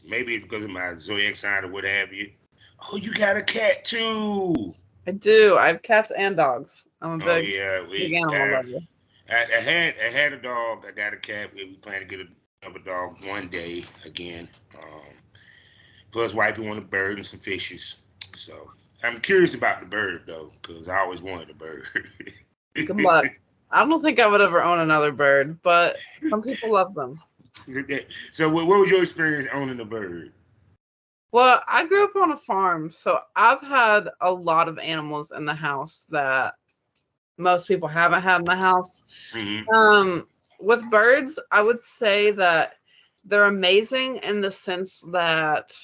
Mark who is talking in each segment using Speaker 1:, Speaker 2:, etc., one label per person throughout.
Speaker 1: maybe it's because of my zodiac sign or what have you. Oh, you got a cat too.
Speaker 2: I do. I have cats and dogs. I'm a
Speaker 1: Oh
Speaker 2: big,
Speaker 1: yeah,
Speaker 2: big animal lover.
Speaker 1: I had a dog. I got a cat. We plan to get another dog one day again. Plus, wifey wanted a bird and some fishes. So I'm curious about the bird though, because I always wanted a bird.
Speaker 2: Good luck. I don't think I would ever own another bird, but some people love them.
Speaker 1: So, what was your experience owning a bird?
Speaker 2: Well, I grew up on a farm, so I've had a lot of animals in the house that most people haven't had in the house.
Speaker 1: Hmm.
Speaker 2: With birds, I would say that they're amazing in the sense that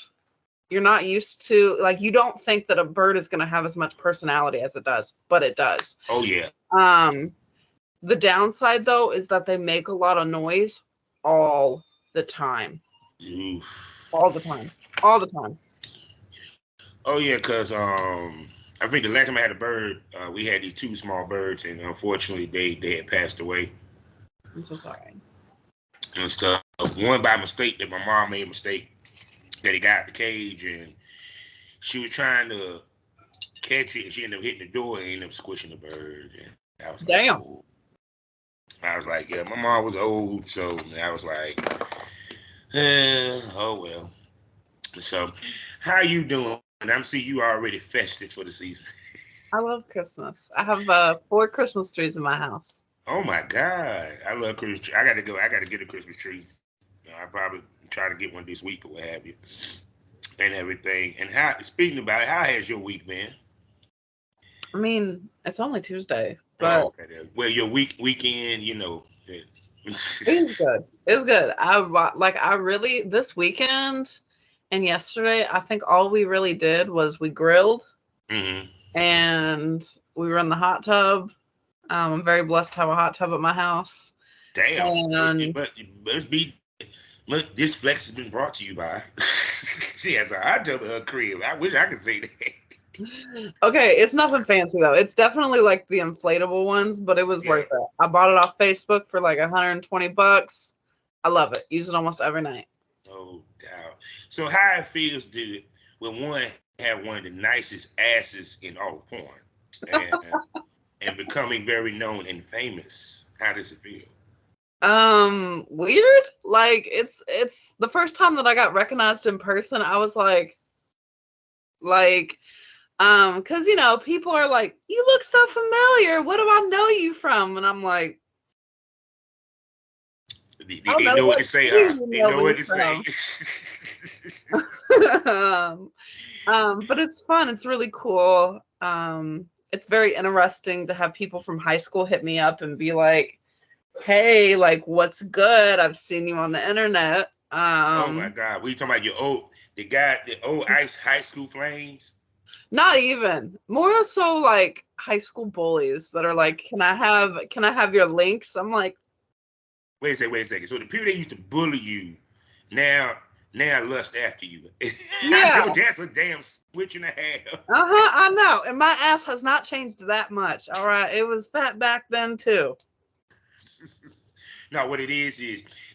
Speaker 2: you're not used to, like, you don't think that a bird is going to have as much personality as it does, but it does.
Speaker 1: Oh yeah.
Speaker 2: Um, the downside though is that they make a lot of noise all the time.
Speaker 1: Oof.
Speaker 2: All the time. All the time.
Speaker 1: Oh yeah, cause I think the last time I had a bird, we had these two small birds, and unfortunately they had passed away
Speaker 2: I'm so sorry.
Speaker 1: and stuff. One by mistake that my mom made a mistake that he got out the cage, and she was trying to catch it, and she ended up hitting the door and ended up squishing the bird. And I was like,
Speaker 2: Damn.
Speaker 1: oh. I was like, yeah, my mom was old, so I was like, oh well. So, how you doing? I'm seeing you already festive for the season.
Speaker 2: I love Christmas. I have 4 Christmas trees in my house.
Speaker 1: Oh my God, I love Christmas tree. I got to go. I got to get a Christmas tree. I probably try to get one this week or what have you, and everything. And how? Speaking about it, how has your week been?
Speaker 2: I mean, it's only Tuesday, but
Speaker 1: Oh, okay. Then. Well, your weekend,
Speaker 2: it's good. It's good. I really this weekend and yesterday, I think all we really did was we grilled
Speaker 1: Hmm.
Speaker 2: and we were in the hot tub. I'm very blessed to have a hot tub at my house.
Speaker 1: Damn.
Speaker 2: And
Speaker 1: But must be. This flex has been brought to you by. She has a hot tub in her crib. I wish I could say that.
Speaker 2: okay, it's nothing fancy though. It's definitely like the inflatable ones, but it was
Speaker 1: Yeah.
Speaker 2: worth it. I bought it off Facebook for like $120. I love it. Use it almost every night.
Speaker 1: No doubt. So how it feels, dude, when one have one of the nicest asses in all of porn, and and becoming very known and famous? How does it feel?
Speaker 2: Weird. Like it's the first time that I got recognized in person. I was like, because people are like, you look so familiar. What do I know you from? And I'm like, I don't
Speaker 1: They
Speaker 2: know
Speaker 1: know what
Speaker 2: what
Speaker 1: to say,
Speaker 2: city
Speaker 1: huh?
Speaker 2: you
Speaker 1: They
Speaker 2: know
Speaker 1: know
Speaker 2: me
Speaker 1: what to say.
Speaker 2: from. But it's fun. It's really cool. It's very interesting to have people from high school hit me up and be like, "Hey, like, what's good? I've seen you on the internet."
Speaker 1: Oh my God, we talking about the old ice high school flames?
Speaker 2: Not even. More so like high school bullies that are like, "Can I have your links?" I'm like,
Speaker 1: Wait a second. So the people that used to bully you now now lust after you. I
Speaker 2: "Yeah,
Speaker 1: know that's a damn switch and a half.
Speaker 2: I know." And my ass has not changed that much. All right, it was fat back then too.
Speaker 1: No, what it is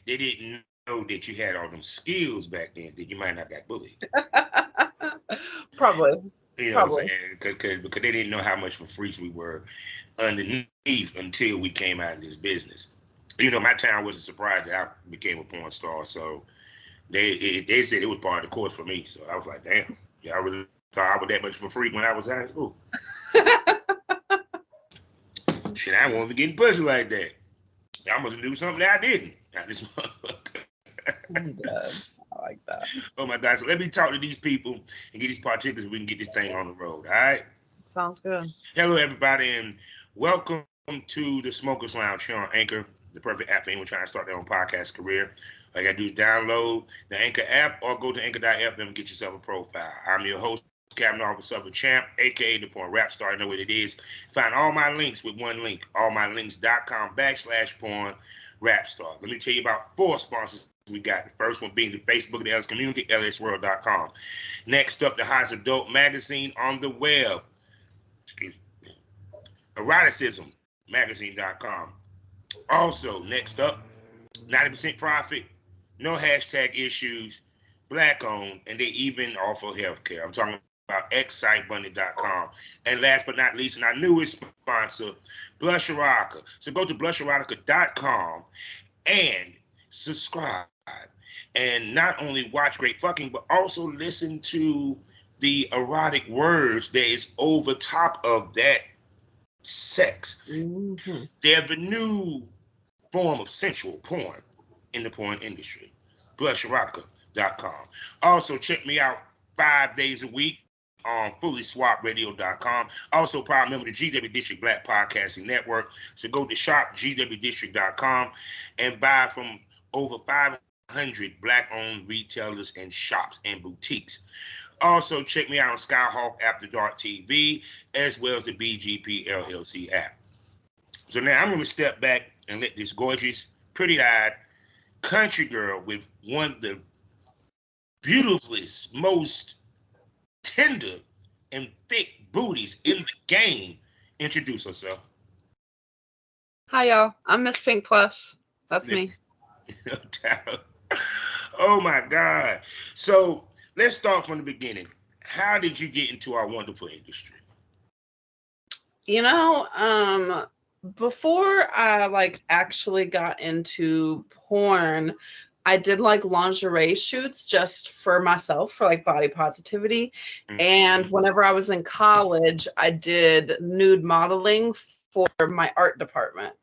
Speaker 1: they didn't know that you had all them skills back then that you might not got bullied.
Speaker 2: Probably,
Speaker 1: You know what I'm
Speaker 2: probably.
Speaker 1: saying? Because they didn't know how much of freaks we were underneath until we came out of this business. My town wasn't surprised that I became a porn star, so they said it was part of the course for me. So I was like, damn, yeah, I really thought I was that much of a freak when I was in high school. Shit, I won't be getting pussy like that. I must do something that I didn't. Not this motherfucker.
Speaker 2: I'm dead. I like that.
Speaker 1: Oh my God. So let me talk to these people and get these particulars so we can get this thing on the road. All right.
Speaker 2: Sounds good.
Speaker 1: Hello, everybody, and welcome to the Smokers Lounge here on Anchor, the perfect app for anyone trying to start their own podcast career. All you got to do is download the Anchor app or go to anchor.fm and get yourself a profile. I'm your host, Captain Officer of a Champ, aka the Porn Rap Star. You know what it is. Find all my links with one link, allmylinks.com/porn rap star. Let me tell you about 4 sponsors we got. The first one being the Facebook of the LS community, lsworld.com. Next up, the hottest adult magazine on the web, eroticism magazine.com. Also, next up, 90% profit, no hashtag issues, Black owned, and they even offer healthcare. I'm talking about xsitebundle.com. And last but not least, and our newest sponsor, Blush Erotica. So go to blusherotica.com and subscribe. And not only watch great fucking, but also listen to the erotic words that is over top of that sex.
Speaker 2: Mm-hmm.
Speaker 1: They're the new form of sensual porn in the porn industry. BlushErotica.com. Also, check me out 5 days a week on FullySwapRadio.com. Also, proud member of the GW District Black Podcasting Network. So go to shopgwdistrict.com and buy from over 500 Black-owned retailers and shops and boutiques. Also, check me out on Skyhawk After Dark TV, as well as the BGP LLC app. So now I'm going to step back and let this gorgeous, pretty-eyed country girl with one of the beautifulest, most tender and thick booties in the game introduce herself.
Speaker 2: Hi, y'all. I'm Miss Pink Plush. That's me.
Speaker 1: No doubt. Oh my God. So let's start from the beginning. How did you get into our wonderful industry?
Speaker 2: You know, before I actually got into porn, I did lingerie shoots just for myself for body positivity.
Speaker 1: Mm-hmm.
Speaker 2: And whenever I was in college, I did nude modeling for my art department.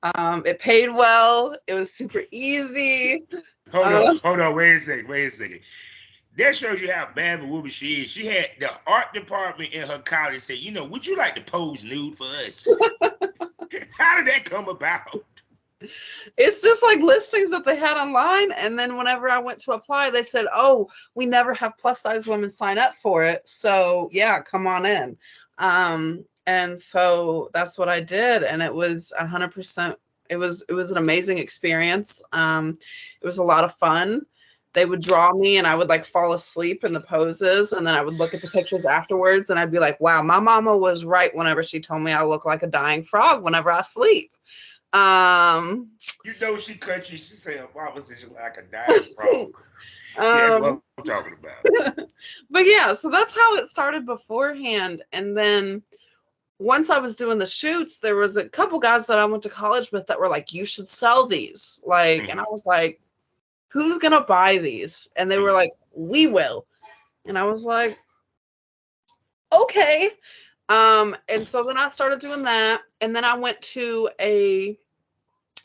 Speaker 2: It paid well. It was super easy.
Speaker 1: Hold on, wait a second. That shows you how bad of a woman she is. She had the art department in her college say, would you like to pose nude for us? How did that come about?
Speaker 2: It's just listings that they had online. And then whenever I went to apply, they said, oh, we never have plus size women sign up for it. So yeah, come on in. And so that's what I did. And it was 100%. It was an amazing experience. It was a lot of fun. They would draw me and I would fall asleep in the poses. And then I would look at the pictures afterwards and I'd be like, wow, my mama was right whenever she told me I look like a dying frog whenever I sleep.
Speaker 1: She cut you. She said, "Mama said you like a dying frog." Yeah, that's what I'm talking about.
Speaker 2: But yeah, so that's how it started beforehand. And then once I was doing the shoots, there was a couple guys that I went to college with that were like, "You should sell these." And I was like, "Who's gonna buy these?" And they were like, "We will." And I was like, "Okay." And so then I started doing that. And then I went to a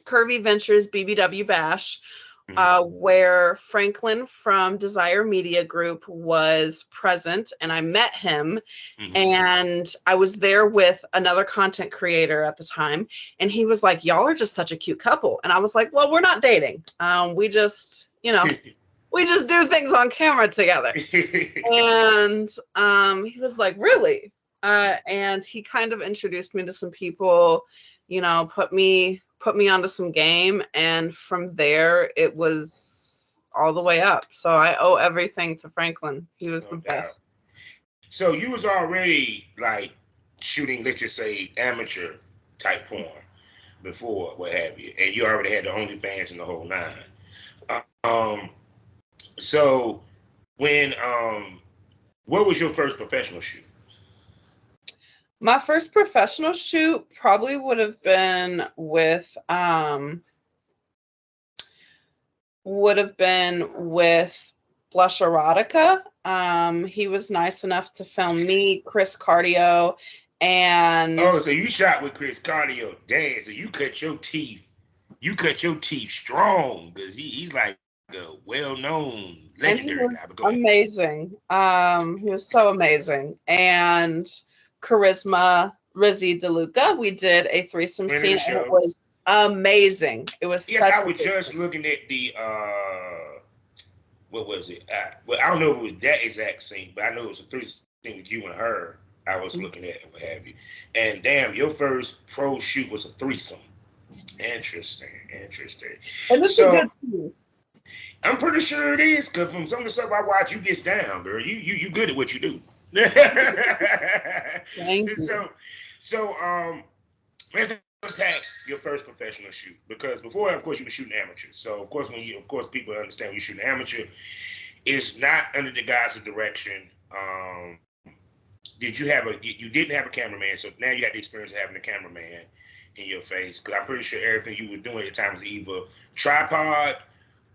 Speaker 2: Curvy Ventures BBW Bash, where Franklin from Desire Media Group was present, and I met him. And I was there with another content creator at the time, and he was like, y'all are just such a cute couple. And I was like, well, we're not dating. We just, we just do things on camera together. And he was like, really? And he kind of introduced me to some people, put me onto some game. And from there, it was all the way up. So I owe everything to Franklin. He was the best.
Speaker 1: So you was already shooting, let's just say, amateur type porn before, what have you, and you already had the OnlyFans and the whole nine. So when what was your first professional shoot?
Speaker 2: My first professional shoot probably would have been with Blush Erotica. He was nice enough to film me, Chris Cardio, and
Speaker 1: so you shot with Chris Cardio. Damn, so you cut your teeth strong, because he's like a well-known legendary guy.
Speaker 2: Amazing. He was so amazing. And Carissma, DeLuca, we did a threesome scene, and it was amazing. It was
Speaker 1: I was just looking at the what was it? Well, I don't know if it was that exact scene, but I know it was a threesome scene with you and her. I was looking at and what have you. And damn, your first pro shoot was a threesome. Interesting.
Speaker 2: And this is good too.
Speaker 1: I'm pretty sure it is, because from some of the stuff I watch, you get down, girl. You good at what you do.
Speaker 2: Thank you.
Speaker 1: So let's unpack your first professional shoot, because before, of course, you were shooting amateur. So of course, people understand when you shoot amateur, It's not under the guise of direction. You didn't have a cameraman, so now you got the experience of having a cameraman in your face. Because I'm pretty sure everything you were doing at the time was either tripod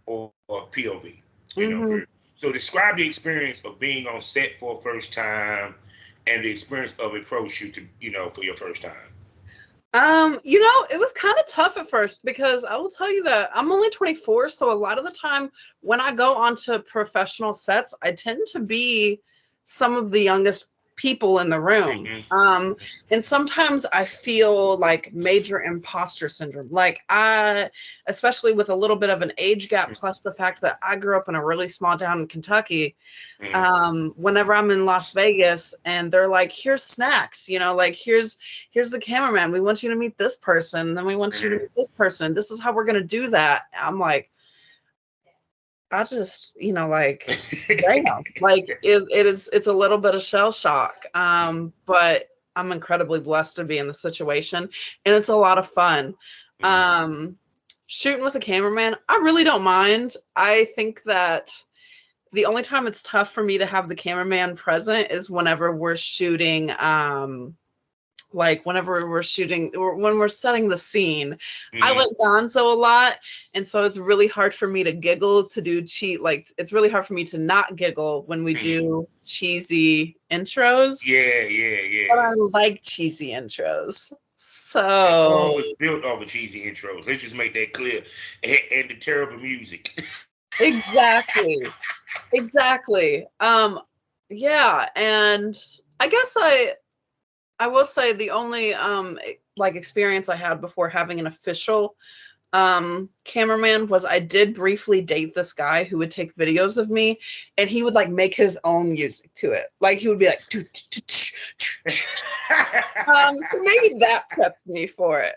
Speaker 1: or POV. You know.
Speaker 2: Mm-hmm.
Speaker 1: So describe the experience of being on set for a first time, and the experience of a pro shoot to for your first time.
Speaker 2: It was kind of tough at first because I will tell you that I'm only 24, so a lot of the time when I go onto professional sets, I tend to be some of the youngest people in the room. And sometimes I feel like major imposter syndrome. Like especially with a little bit of an age gap, plus the fact that I grew up in a really small town in Kentucky. Whenever I'm in Las Vegas and they're like, here's snacks, like here's the cameraman. We want you to meet this person. Then we want you to meet this person. This is how we're going to do that. I'm like, I just, like, damn, like it's a little bit of shell shock. But I'm incredibly blessed to be in the situation and it's a lot of fun. Shooting with a cameraman, I really don't mind. I think that the only time it's tough for me to have the cameraman present is whenever we're shooting, whenever we're shooting or when we're setting the scene. I like Gonzo a lot, and so it's really hard for me to giggle to do it's really hard for me to not giggle when we do cheesy intros.
Speaker 1: Yeah.
Speaker 2: But I like cheesy intros. So
Speaker 1: Twang was built off of cheesy intros. Let's just make that clear. And the terrible music.
Speaker 2: Exactly. Yeah, and I guess I will say the only experience I had before having an official cameraman was I did briefly date this guy who would take videos of me and he would like make his own music to it. Like he would be like so maybe that prepped me for it.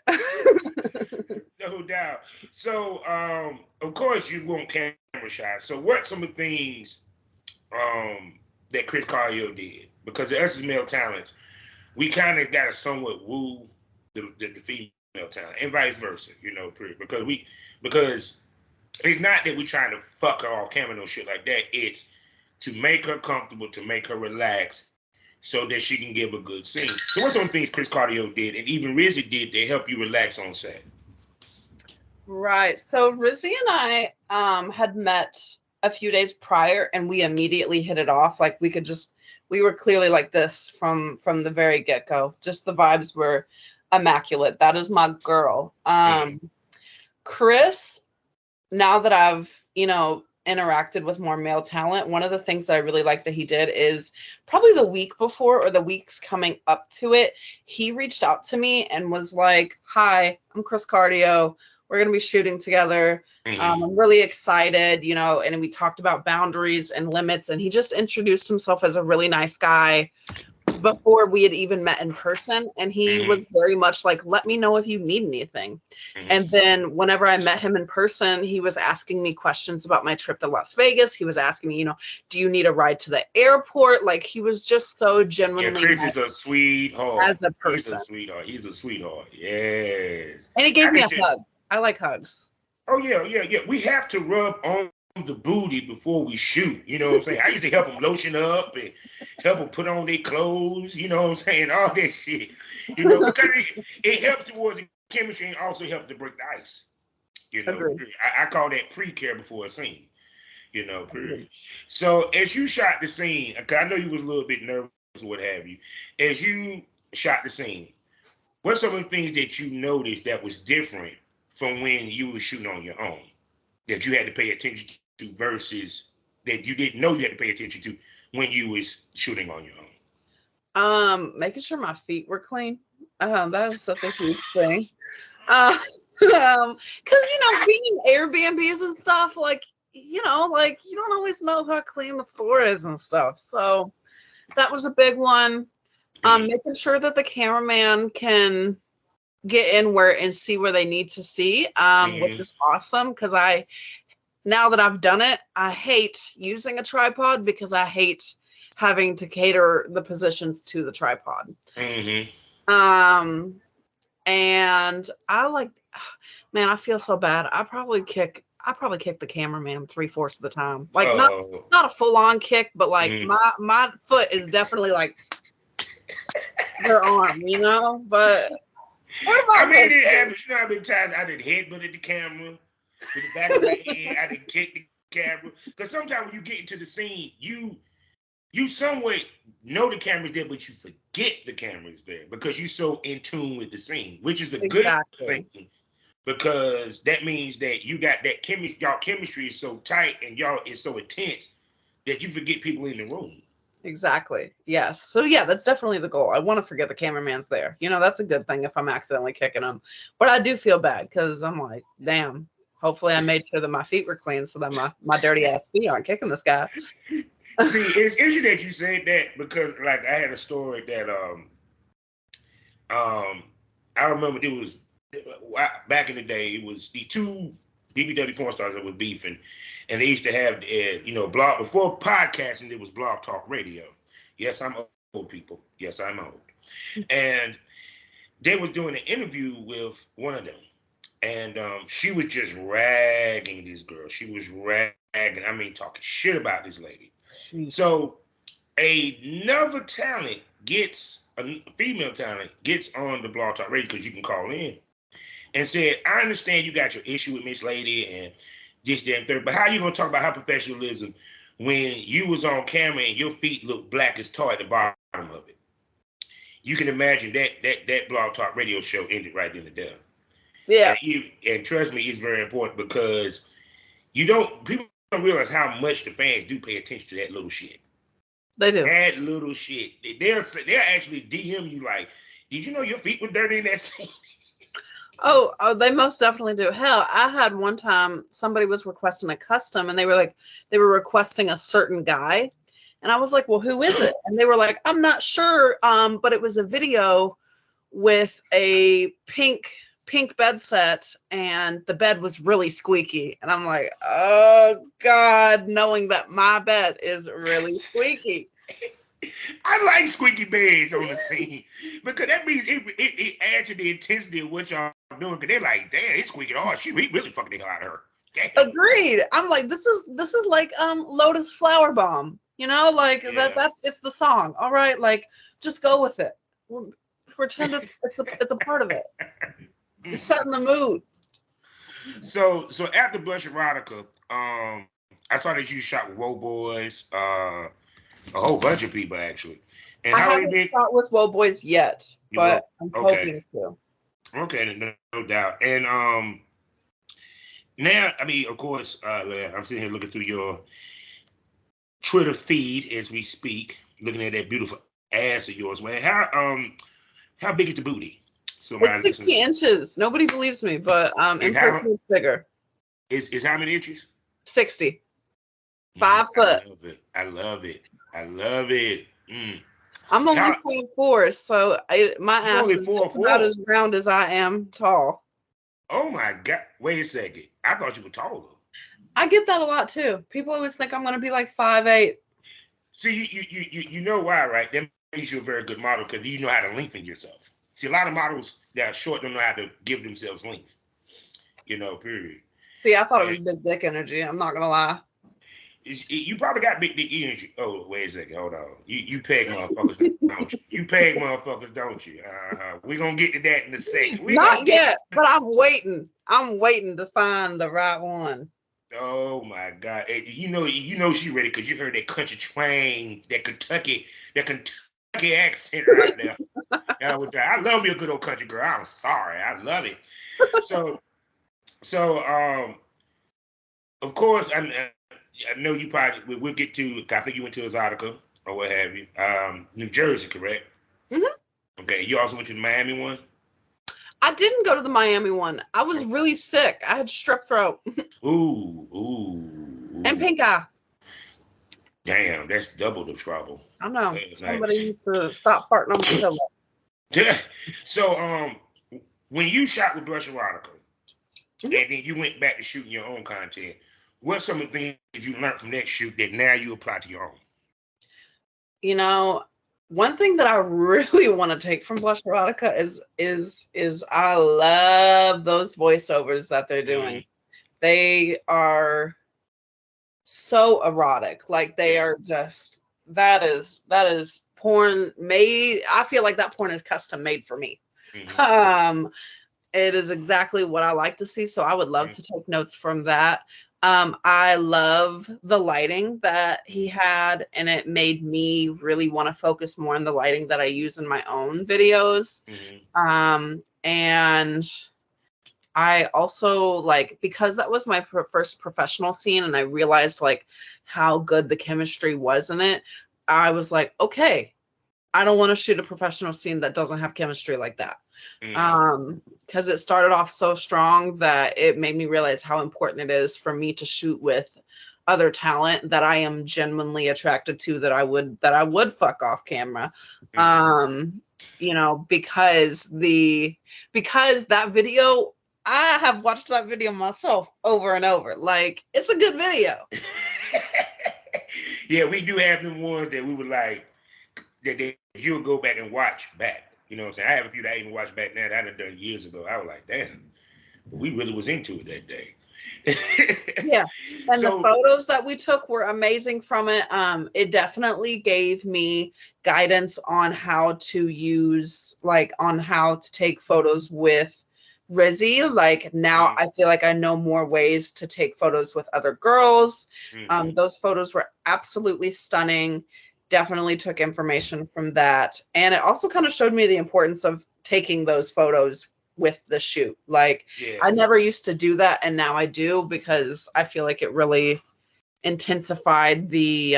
Speaker 1: No doubt. So of course you want camera shots. So what some of the things that Chris Cardio did? Because us as male talents, we kind of got to somewhat woo the female talent, and vice versa, because it's not that we trying to fuck her off camera no shit like that. It's to make her comfortable, to make her relax, so that she can give a good scene. So what's some things Chris Cardio did, and even Rizzy did, to help you relax on set?
Speaker 2: Right. So Rizzy and I had met a few days prior, and we immediately hit it off. Like we were clearly like this from the very get-go. Just the vibes were immaculate. That is my girl. Chris, now that I've, interacted with more male talent, one of the things that I really like that he did is probably the week before or the weeks coming up to it, he reached out to me and was like, "Hi, I'm Chris Cardio. We're going to be shooting together. I'm really excited, and we talked about boundaries and limits, and he just introduced himself as a really nice guy before we had even met in person. And he was very much like, let me know if you need anything. And then whenever I met him in person, he was asking me questions about my trip to Las Vegas. He was asking me, do you need a ride to the airport? Like he was just so genuinely.
Speaker 1: Yeah, Chris is a sweetheart.
Speaker 2: As a person.
Speaker 1: He's a sweetheart. Yes.
Speaker 2: And he gave me a hug. I like hugs.
Speaker 1: Oh yeah. We have to rub on the booty before we shoot. You know what I'm saying? I used to help them lotion up and help them put on their clothes. You know what I'm saying? All that shit. Because it helps towards the chemistry and also helps to break the ice. I call that pre-care before a scene. So as you shot the scene, I know you was a little bit nervous or what have you. As you shot the scene, what some of the things that you noticed that was different from when you were shooting on your own, that you had to pay attention to versus that you didn't know you had to pay attention to when you was shooting on your
Speaker 2: own? Making sure my feet were clean. That was such a huge thing. Because being in Airbnbs and stuff, like you don't always know how clean the floor is and stuff. So that was a big one. Making sure that the cameraman can get in and see where they need to see, which is awesome because now that I've done it, I hate using a tripod because I hate having to cater the positions to the tripod. And I I feel so bad. I probably kick I probably kick the cameraman 3/4 of the time. Like
Speaker 1: Oh.
Speaker 2: not a full on kick, but like
Speaker 1: Mhm.
Speaker 2: my foot is definitely like their arm, you know. But what
Speaker 1: I
Speaker 2: about
Speaker 1: mean,
Speaker 2: this?
Speaker 1: it happens. You know how many times I did headbutted the camera with the back of my head. I did kick the camera. Because sometimes when you get into the scene, you somewhat know the camera's there, but you forget the camera's there because you're so in tune with the scene, which is a good thing
Speaker 2: Exactly.
Speaker 1: because that means that you got that chemistry. Y'all chemistry is so tight and y'all is so intense that you forget people in the room.
Speaker 2: Exactly. Yes. So yeah, that's definitely the goal. I want to forget the cameraman's there. You know, that's a good thing if I'm accidentally kicking them. But I do feel bad because I'm like, damn. Hopefully, I made sure that my feet were clean so that my dirty ass feet aren't kicking this guy.
Speaker 1: See, it's interesting that you said that because, like, I had a story that um I remember it was back in the day. It was the two BBW porn stars that were beefing, and they used to have blog before podcasting. There was Blog Talk Radio. Yes, I'm old, people. Yes, I'm old, and they was doing an interview with one of them, and she was just ragging this girl. She was ragging. I mean, talking shit about this lady.
Speaker 2: Sheesh.
Speaker 1: So another talent gets a female talent gets on the Blog Talk Radio because you can call in and said, I understand you got your issue with Miss Lady and this, that, and third, but how you gonna talk about her professionalism when you was on camera and your feet look black as tar at the bottom of it? You can imagine that Blog Talk Radio show ended right then and there.
Speaker 2: Yeah,
Speaker 1: And trust me, it's very important because people don't realize how much the fans do pay attention to that little shit.
Speaker 2: they do.
Speaker 1: That little shit. They'll actually DM you like, did you know your feet were dirty in that scene?
Speaker 2: Oh, they most definitely do. Hell, I had one time somebody was requesting a custom and they were requesting a certain guy. And I was like, well, who is it? And they were like, I'm not sure. But it was a video with a pink bed set and the bed was really squeaky. And I'm like, oh God, knowing that my bed is really squeaky.
Speaker 1: I like squeaky beds on the scene because that means it adds to the intensity of what y'all doing. Because they're like, damn, it's squeaking hard. She really fucking the hell out of her. Damn.
Speaker 2: Agreed. I'm like, this is like Lotus Flower Bomb. You know, like
Speaker 1: Yeah.
Speaker 2: that's it's the song. All right, like just go with it. Pretend it's a part of it. It's setting the mood.
Speaker 1: So after Blush Erotica, I saw that you shot with Woe Boys, a whole bunch of people actually. And
Speaker 2: I
Speaker 1: how they
Speaker 2: haven't
Speaker 1: been?
Speaker 2: shot with Woe Boys yet,
Speaker 1: You will.
Speaker 2: but I'm
Speaker 1: Okay.
Speaker 2: hoping to.
Speaker 1: Okay, no doubt. And now, I mean, of course, I'm sitting here looking through your Twitter feed as we speak, looking at that beautiful ass of yours, man. How big is the booty? So my
Speaker 2: It's
Speaker 1: listeners,
Speaker 2: 60 inches. Nobody believes me, but
Speaker 1: is
Speaker 2: in
Speaker 1: how
Speaker 2: person it's bigger.
Speaker 1: is how many inches?
Speaker 2: 60. 5 foot.
Speaker 1: I love it. I love it. I love it.
Speaker 2: I'm only
Speaker 1: How
Speaker 2: 4'4", so my
Speaker 1: you
Speaker 2: ass
Speaker 1: only
Speaker 2: is just about
Speaker 1: 4'4"?
Speaker 2: as round as I am tall.
Speaker 1: Oh my God! Wait a second. I thought you were taller.
Speaker 2: I get that a lot too. People always think I'm gonna be like 5'8".
Speaker 1: See, you know why, right? That makes you a very good model because you know how to lengthen yourself. See, a lot of models that are short don't know how to give themselves length. Period.
Speaker 2: See, I thought it
Speaker 1: And
Speaker 2: was big dick energy. I'm not gonna lie.
Speaker 1: you probably got big dick energy. Oh, wait a second. Hold on. You peg motherfuckers, don't you? You peg motherfuckers, don't you? We're going to get to that in a second. We're going
Speaker 2: Not
Speaker 1: to get.
Speaker 2: yet, but I'm waiting. I'm waiting to find the right one.
Speaker 1: Oh, my God. You know she ready because you heard that country twang, that Kentucky accent right there. I love me a good old country girl. I'm sorry. I love it. So, so, of course, I know you probably we'll get to. I think you went to Exotica or what have you. New Jersey, correct?
Speaker 2: Hmm.
Speaker 1: Okay. You also went to the Miami one.
Speaker 2: I didn't go to the Miami one. I was really sick. I had strep throat
Speaker 1: Ooh, ooh,
Speaker 2: and
Speaker 1: ooh.
Speaker 2: pink eye.
Speaker 1: Damn, that's double the trouble.
Speaker 2: I know.
Speaker 1: Last night.
Speaker 2: Somebody needs to stop farting on my pillow.
Speaker 1: So, when you shot with Blush Erotica,
Speaker 2: Mhm.
Speaker 1: and then you went back to shooting your own content, what's some of the things that you learned from that shoot that now you apply to your own?
Speaker 2: You know, one thing that I really want to take from Blush Erotica is I love those voiceovers that they're doing. They are so erotic. Like they are just that is porn made. I feel like that porn is custom made for me.
Speaker 1: Mm-hmm.
Speaker 2: It is exactly what I like to see. So I would love to take notes from that. I love the lighting that he had, and it made me really want to focus more on the lighting that I use in my own videos.
Speaker 1: Mm-hmm.
Speaker 2: And I also like, because that was my first professional scene and I realized like how good the chemistry was in it. I was like, okay, I don't want to shoot a professional scene that doesn't have chemistry like that.
Speaker 1: Mm-hmm.
Speaker 2: Because it started off so strong that it made me realize how important it is for me to shoot with other talent that I am genuinely attracted to, that I would fuck off camera.
Speaker 1: Mm-hmm.
Speaker 2: Because that video, I have watched that video myself over and over. Like, it's a good video.
Speaker 1: Yeah, we do have them ones that we would like that you'll go back and watch back. You know what I'm saying? I have a few that I even watch back now that I done years ago. I was like, damn, we really was into it that day.
Speaker 2: Yeah. And the
Speaker 1: So
Speaker 2: photos that we took were amazing from it. It definitely gave me guidance on how to use, like, on how to take photos with Rizzy. Like, now
Speaker 1: mm,
Speaker 2: I feel like I know more ways to take photos with other girls.
Speaker 1: mm-hmm.
Speaker 2: Those photos were absolutely stunning. Definitely took information from that. And it also kind of showed me the importance of taking those photos with the shoot. Like,
Speaker 1: Yeah,
Speaker 2: I never used to do that, and now I do because I feel like it really intensified the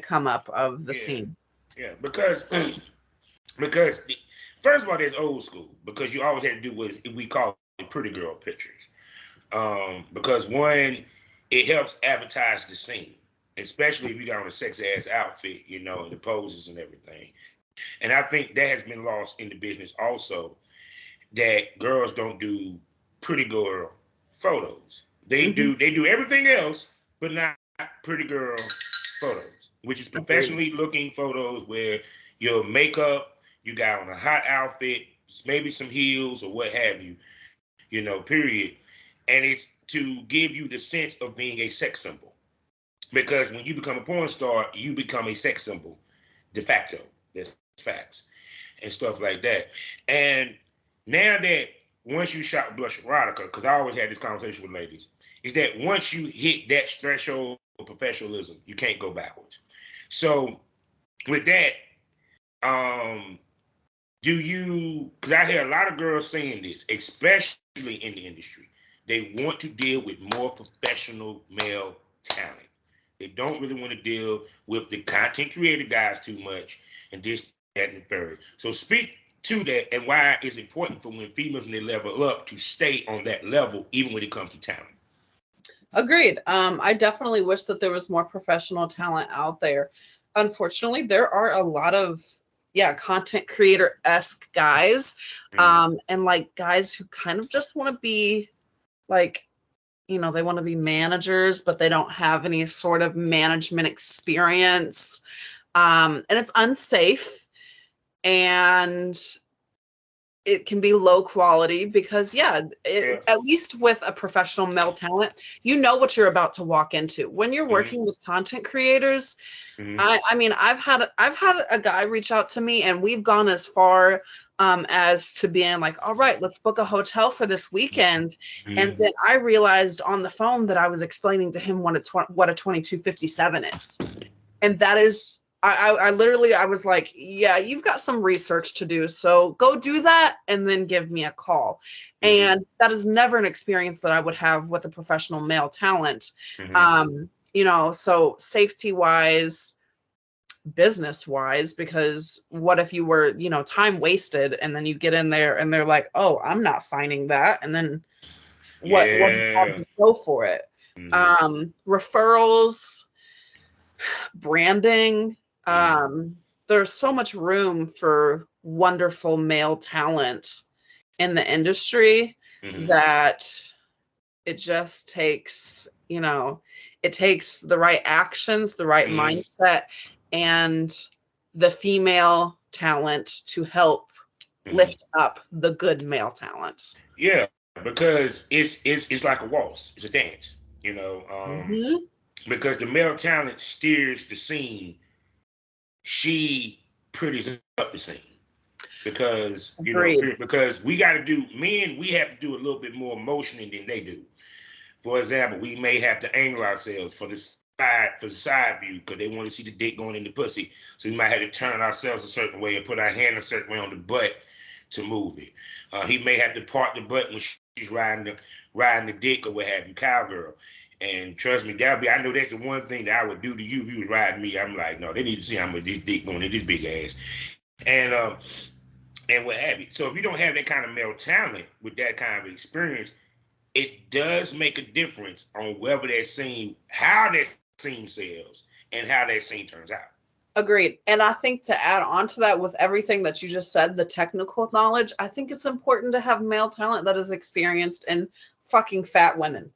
Speaker 2: come up of the
Speaker 1: yeah,
Speaker 2: scene.
Speaker 1: yeah. Because first of all, there's old school because you always had to do what we call it pretty girl pictures. Because one, it helps advertise the scene, especially if you got on a sexy ass outfit, you know, and the poses and everything. And I think that has been lost in the business also, that girls don't do pretty girl photos.
Speaker 2: Hmm.
Speaker 1: They do everything else, but not pretty girl photos, which is
Speaker 2: Agreed.
Speaker 1: professionally looking photos where your makeup, you got on a hot outfit, maybe some heels or what have you know, period. And it's to give you the sense of being a sex symbol. Because when you become a porn star, you become a sex symbol de facto. That's facts and stuff like that. And now that once you shot Blush Erotica, because I always had this conversation with ladies, is that once you hit that threshold of professionalism, you can't go backwards. So with that, um, do you? Because I hear a lot of girls saying this, especially in the industry, they want to deal with more professional male talent. They don't really want to deal with the content creator guys too much, and this, that, and the third. So speak to that and why it's important for when females when they level up to stay on that level, even when it comes to talent.
Speaker 2: Agreed. I definitely wish that there was more professional talent out there. Unfortunately, there are a lot of, yeah, content creator esque guys,
Speaker 1: Mm,
Speaker 2: and like guys who kind of just want to be like, they want to be managers, but they don't have any sort of management experience. And it's unsafe, and it can be low quality because, yeah,
Speaker 1: yeah.
Speaker 2: at least with a professional male talent, you know what you're about to walk into when you're
Speaker 1: Mm-hmm,
Speaker 2: working with content creators.
Speaker 1: mm-hmm,
Speaker 2: I mean, I've had a guy reach out to me, and we've gone as far as to being like, all right, let's book a hotel for this weekend. And
Speaker 1: mm-hmm.
Speaker 2: then I realized on the phone that I was explaining to him what a 2257 is. And that is, I literally, I was like, yeah, you've got some research to do, so go do that and then give me a call.
Speaker 1: Mm-hmm,
Speaker 2: And that is never an experience that I would have with a professional male talent.
Speaker 1: mm-hmm.
Speaker 2: So safety wise, business wise, because what if you were, time wasted, and then you get in there and they're like, oh, I'm not signing that, and then what do you have
Speaker 1: Yeah.
Speaker 2: to go for it?
Speaker 1: Mm-hmm,
Speaker 2: Referrals, branding.
Speaker 1: mm-hmm,
Speaker 2: There's so much room for wonderful male talent in the industry
Speaker 1: mm-hmm.
Speaker 2: that it just takes, it takes the right actions, the right
Speaker 1: Mm-hmm.
Speaker 2: mindset, and the female talent to help
Speaker 1: Mm-hmm.
Speaker 2: lift up the good male talent.
Speaker 1: Yeah, because it's like a waltz. It's a dance, you know.
Speaker 2: Hmm.
Speaker 1: Because the male talent steers the scene, she pretties up the scene. Because
Speaker 2: Agreed.
Speaker 1: because we got to do men, we have to do a little bit more motioning than they do. For example, we may have to angle ourselves for the side view because they want to see the dick going in the pussy. So we might have to turn ourselves a certain way and put our hand a certain way on the butt to move it. He may have to part the butt when she's riding the dick or what have you, cowgirl. And trust me, I know that's the one thing that I would do to you if you was riding me. I'm like, no, they need to see how much this dick going in this big ass. And what have you. So if you don't have that kind of male talent with that kind of experience, it does make a difference on whether that scene, how that scene sells, and how that scene turns out.
Speaker 2: Agreed. And I think to add on to that, with everything that you just said, the technical knowledge, I think it's important to have male talent that is experienced in fucking fat women.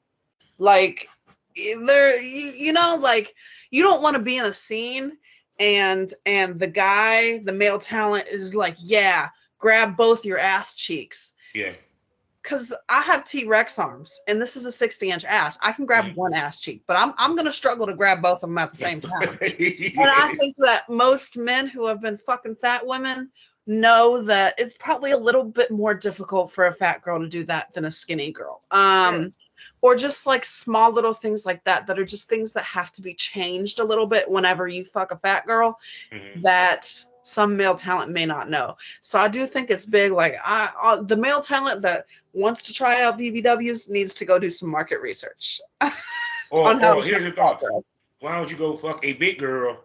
Speaker 2: Like, you know, like, you don't want to be in a scene and the male talent is like, yeah, grab both your ass cheeks.
Speaker 1: Yeah.
Speaker 2: Because I have T-Rex arms, and this is a 60-inch ass. I can grab one ass cheek, but I'm going to struggle to grab both of them at the same time. And I think that most men who have been fucking fat women know that it's probably a little bit more difficult for a fat girl to do that than a skinny girl.
Speaker 1: Yeah.
Speaker 2: Or just like small little things like that are just things that have to be changed a little bit whenever you fuck a fat girl, that some male talent may not know. So I do think it's big. Like, the male talent that wants to try out BBWs needs to go do some market research on how
Speaker 1: Or
Speaker 2: to fuck
Speaker 1: here's the
Speaker 2: a fat
Speaker 1: thought:
Speaker 2: girl.
Speaker 1: why don't you go fuck a big girl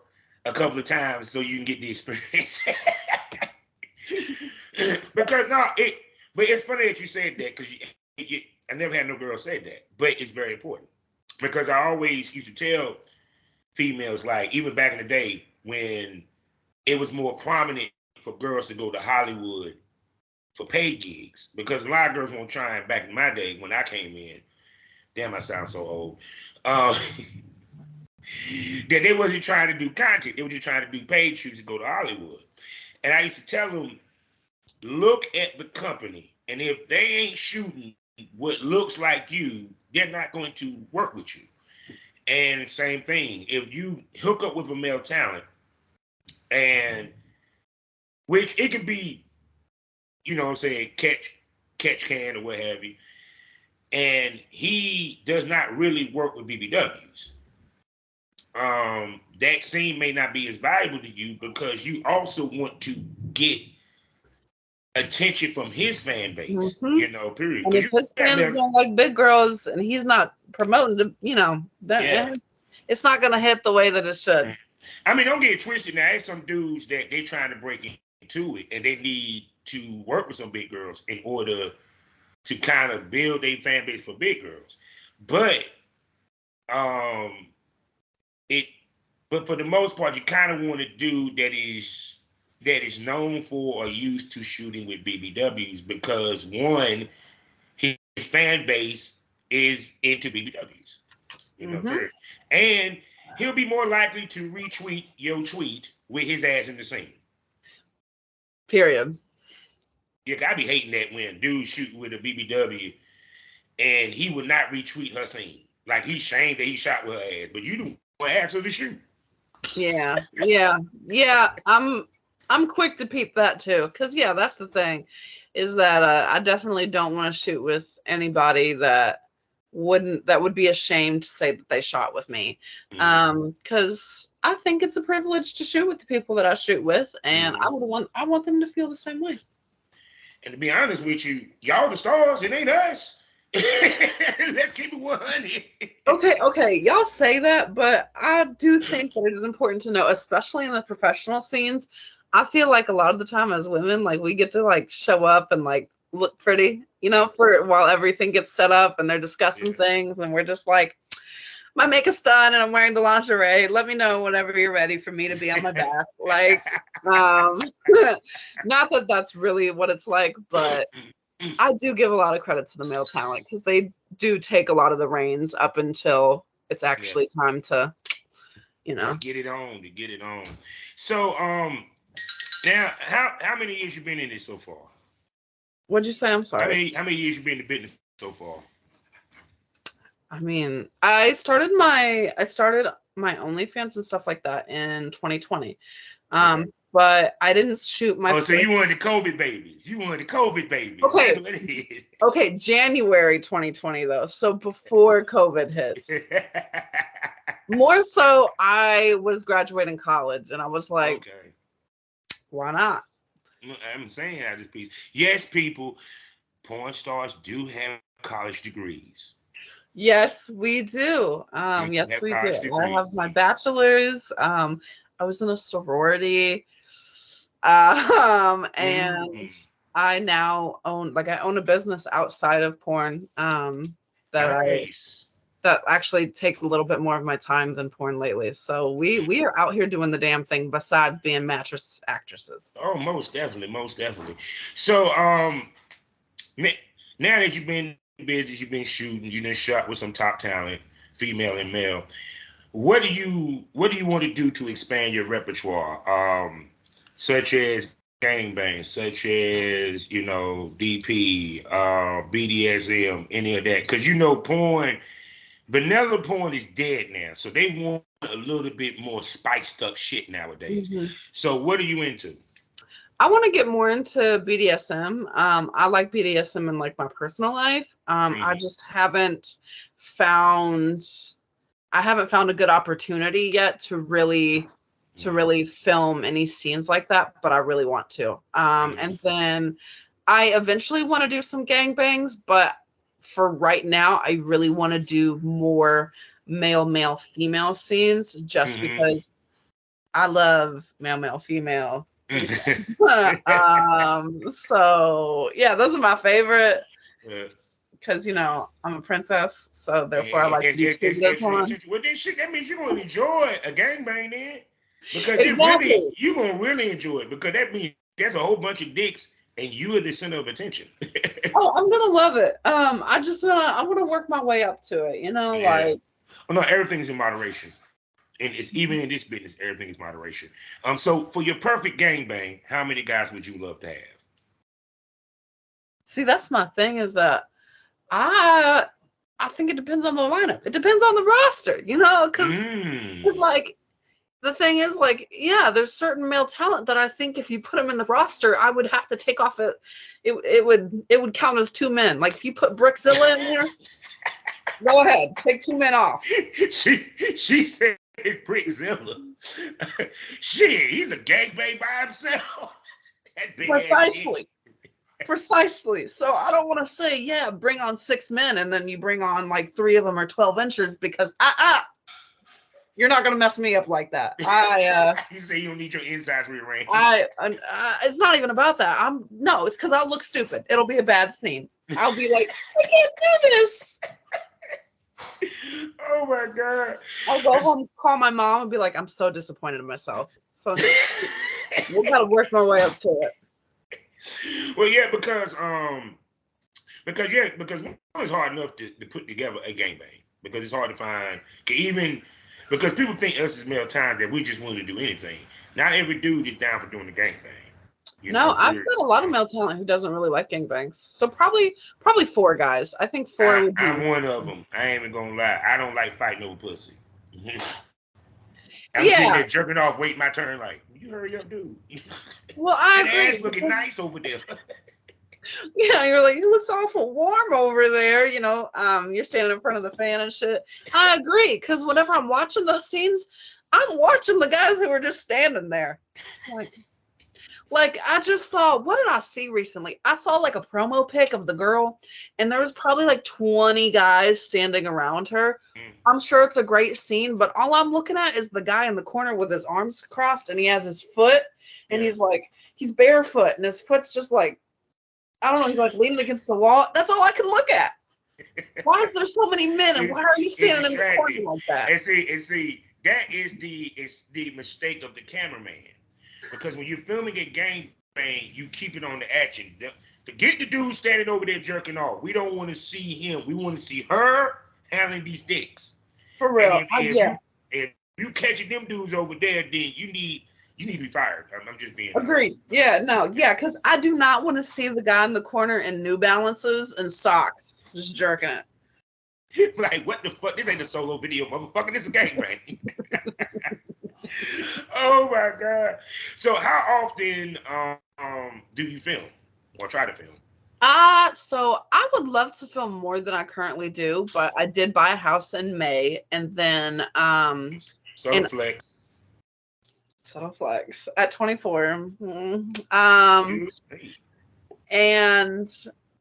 Speaker 1: a couple of times so you can get the experience? Because no, but it's funny that you said that because I never had no girl say that, but it's very important because I always used to tell females, like even back in the day when it was more prominent for girls to go to Hollywood for paid gigs, because a lot of girls won't try. Back in my day when I came in, damn, I sound so old. Um, that they wasn't trying to do content; they were just trying to do paid shoots to go to Hollywood. And I used to tell them, look at the company, and if they ain't shooting what looks like you, they're not going to work with you. And same thing, if you hook up with a male talent, and which it could be, you know what I'm saying, catch can or what have you, and he does not really work with BBWs. That scene may not be as valuable to you because you also want to get attention from his fan base,
Speaker 2: Mm-hmm.
Speaker 1: period.
Speaker 2: And
Speaker 1: Because
Speaker 2: if
Speaker 1: you
Speaker 2: his
Speaker 1: have
Speaker 2: fans
Speaker 1: them,
Speaker 2: don't like big girls and he's not promoting to,
Speaker 1: yeah.
Speaker 2: it's not going to hit the way that it should.
Speaker 1: I mean, don't get it twisted. Now, there's some dudes that they trying to break into it, and they need to work with some big girls in order to kind of build a fan base for big girls. But um, it, but for the most part, you kind of want a dude that is known for or used to shooting with BBWs because one, his fan base is into BBWs,
Speaker 2: Mm-hmm.
Speaker 1: period. And he'll be more likely to retweet your tweet with his ass in the scene.
Speaker 2: Period.
Speaker 1: Yeah, I be hating that when dudes shooting with a BBW and he would not retweet her scene. Like he's shamed that he shot with her ass, but you don't ask her to shoot.
Speaker 2: Yeah. Yeah. Yeah. I'm quick to peep that too. Cause yeah, that's the thing, is that I definitely don't want to shoot with anybody that would be ashamed to say that they shot with me. Cause I think it's a privilege to shoot with the people that I shoot with, and I want them to feel the same way.
Speaker 1: And to be honest with you, y'all the stars, it ain't us. Let's keep it 100.
Speaker 2: Okay, y'all say that, but I do think that it is important to know, especially in the professional scenes. I feel like a lot of the time as women, like we get to like show up and like look pretty, for while everything gets set up and they're discussing
Speaker 1: Yeah.
Speaker 2: things, and we're just like, my makeup's done and I'm wearing the lingerie. Let me know whenever you're ready for me to be on my back. Like, not that that's really what it's like, but I do give a lot of credit to the male talent because they do take a lot of the reins up until it's
Speaker 1: Yeah.
Speaker 2: actually time to,
Speaker 1: To get it on, So, now how many years you been in this so far?
Speaker 2: What'd you say? I'm sorry.
Speaker 1: How many years you been in the business so far?
Speaker 2: I mean, I started my OnlyFans and stuff like that in 2020.
Speaker 1: Okay.
Speaker 2: But I didn't shoot my
Speaker 1: Oh, so
Speaker 2: first.
Speaker 1: you one of the COVID babies. You one of the COVID babies.
Speaker 2: Okay,
Speaker 1: That's what it
Speaker 2: okay, January 2020 though. So before COVID hits.
Speaker 1: is.
Speaker 2: More so, I was graduating college and I was like,
Speaker 1: Okay.
Speaker 2: why not?
Speaker 1: I'm saying out this piece. Yes, people, porn stars do have college degrees.
Speaker 2: Yes, we do.
Speaker 1: You
Speaker 2: Yes,
Speaker 1: have
Speaker 2: we do.
Speaker 1: college
Speaker 2: I
Speaker 1: degrees.
Speaker 2: have my bachelor's. I was in a sorority. And
Speaker 1: Mm,
Speaker 2: I own a business outside of porn. That I
Speaker 1: nice.
Speaker 2: that actually takes a little bit more of my time than porn lately. So we are out here doing the damn thing besides being mattress actresses.
Speaker 1: Oh, most definitely, most definitely. So, na- now that you've been busy, you've been shooting, you done shot with some top talent, female and male. What do you want to do to expand your repertoire? Such as gangbang, such as DP, BDSM, any of that? Because porn, vanilla porn is dead now, so they want a little bit more spiced up shit nowadays.
Speaker 2: Mhm.
Speaker 1: So what are you into?
Speaker 2: I want to get more into BDSM. I like BDSM in like my personal life. I
Speaker 1: Mm,
Speaker 2: just found haven't found a good opportunity yet to
Speaker 1: mm,
Speaker 2: really film any scenes like that, but I really want to. And
Speaker 1: mm,
Speaker 2: then I eventually want to do some gangbangs, but for right now, I really want to do more male female scenes just
Speaker 1: mm,
Speaker 2: because I love male female threesome.
Speaker 1: mm.
Speaker 2: So yeah, those are my favorite
Speaker 1: Uh,
Speaker 2: because I'm a princess, so therefore I like to be treated as one.
Speaker 1: well, then shit, that means you're gonna enjoy a gangbang then, because
Speaker 2: Exactly.
Speaker 1: you're gonna really enjoy it because that means there's a whole bunch of dicks and you are the center of attention.
Speaker 2: Oh, I'm gonna love it. I wanna work my way up to it,
Speaker 1: Yeah.
Speaker 2: like
Speaker 1: Oh, no, everything is in moderation, and it's even in this business, everything is moderation. So for your perfect gangbang, how many guys would you love to have?
Speaker 2: see that's my thing is that I I think it depends on the lineup. It depends on the roster, because
Speaker 1: Mm.
Speaker 2: like the thing is like yeah, there's certain male talent that I think if you put them in the roster, I would have to take off it would count as two men. Like if you put Brickzilla in there, go ahead, take two men off.
Speaker 1: she said Brickzilla. Shit, he's a gangbang by himself. That big ass dick.
Speaker 2: Precisely. Precisely. So I don't want to say, yeah, bring on six men and then you bring on like three of them are 12 inches because you're not gonna mess me up like that.
Speaker 1: You say you don't need your insides rearranged.
Speaker 2: It's not even about that. No, it's because I'll look stupid. It'll be a bad scene. I'll be like, I can't do this.
Speaker 1: Oh my god.
Speaker 2: I'll go home, call my mom, and be like, I'm so disappointed in myself. So we gotta work my way up to it.
Speaker 1: Well, yeah, because it's hard enough to put together a gangbang because it's hard to find even because people think us as male times that we just want to do anything. Not every dude is down for doing the gangbang.
Speaker 2: No, I've
Speaker 1: We're
Speaker 2: got a lot of male talent who doesn't really like gangbangs. So probably four guys. I think four would be.
Speaker 1: I'm one of them. I ain't even gonna lie. I don't like fighting over pussy. I'm sitting
Speaker 2: Yeah.
Speaker 1: there jerking off, waiting my turn. Like, you hurry up, dude.
Speaker 2: Well, I
Speaker 1: That
Speaker 2: agree
Speaker 1: ass looking
Speaker 2: because
Speaker 1: nice over there.
Speaker 2: you're like, it looks awful warm over there. You're standing in front of the fan and shit. I agree because whenever I'm watching those scenes, I'm watching the guys who are just standing there, like I just saw. What did I see recently? I saw like a promo pic of the girl, and there was probably like 20 guys standing around her.
Speaker 1: Mm,
Speaker 2: I'm sure it's a great scene, but all I'm looking at is the guy in the corner with his arms crossed, and he has his foot, and
Speaker 1: yeah.
Speaker 2: he's barefoot, and his foot's just like I don't know. He's like leaning against the wall. That's all I can look at. Why is there so many men, and why are you
Speaker 1: It's
Speaker 2: standing in the corner
Speaker 1: distracting.
Speaker 2: like that?
Speaker 1: And see, that is the mistake of the cameraman. Because when you're filming a gangbang, you keep it on the action. Forget the dude standing over there jerking off. We don't want to see him. We want to see her handling these dicks.
Speaker 2: For
Speaker 1: And
Speaker 2: real.
Speaker 1: if
Speaker 2: Yeah.
Speaker 1: you catching them dudes over there, then you need You need to be fired. I'm just being
Speaker 2: Agreed. Yeah, no, yeah, because I do not want to see the guy in the corner in New Balances and socks just jerking it.
Speaker 1: honest. Like, what the fuck? This ain't a solo video, motherfucker. This is a gangbang. Oh my god. So how often do you film or try to film?
Speaker 2: So I would love to film more than I currently do, but I did buy a house in May, and then
Speaker 1: Subtle
Speaker 2: in
Speaker 1: flex.
Speaker 2: subtle flex at 24.
Speaker 1: Hey.
Speaker 2: And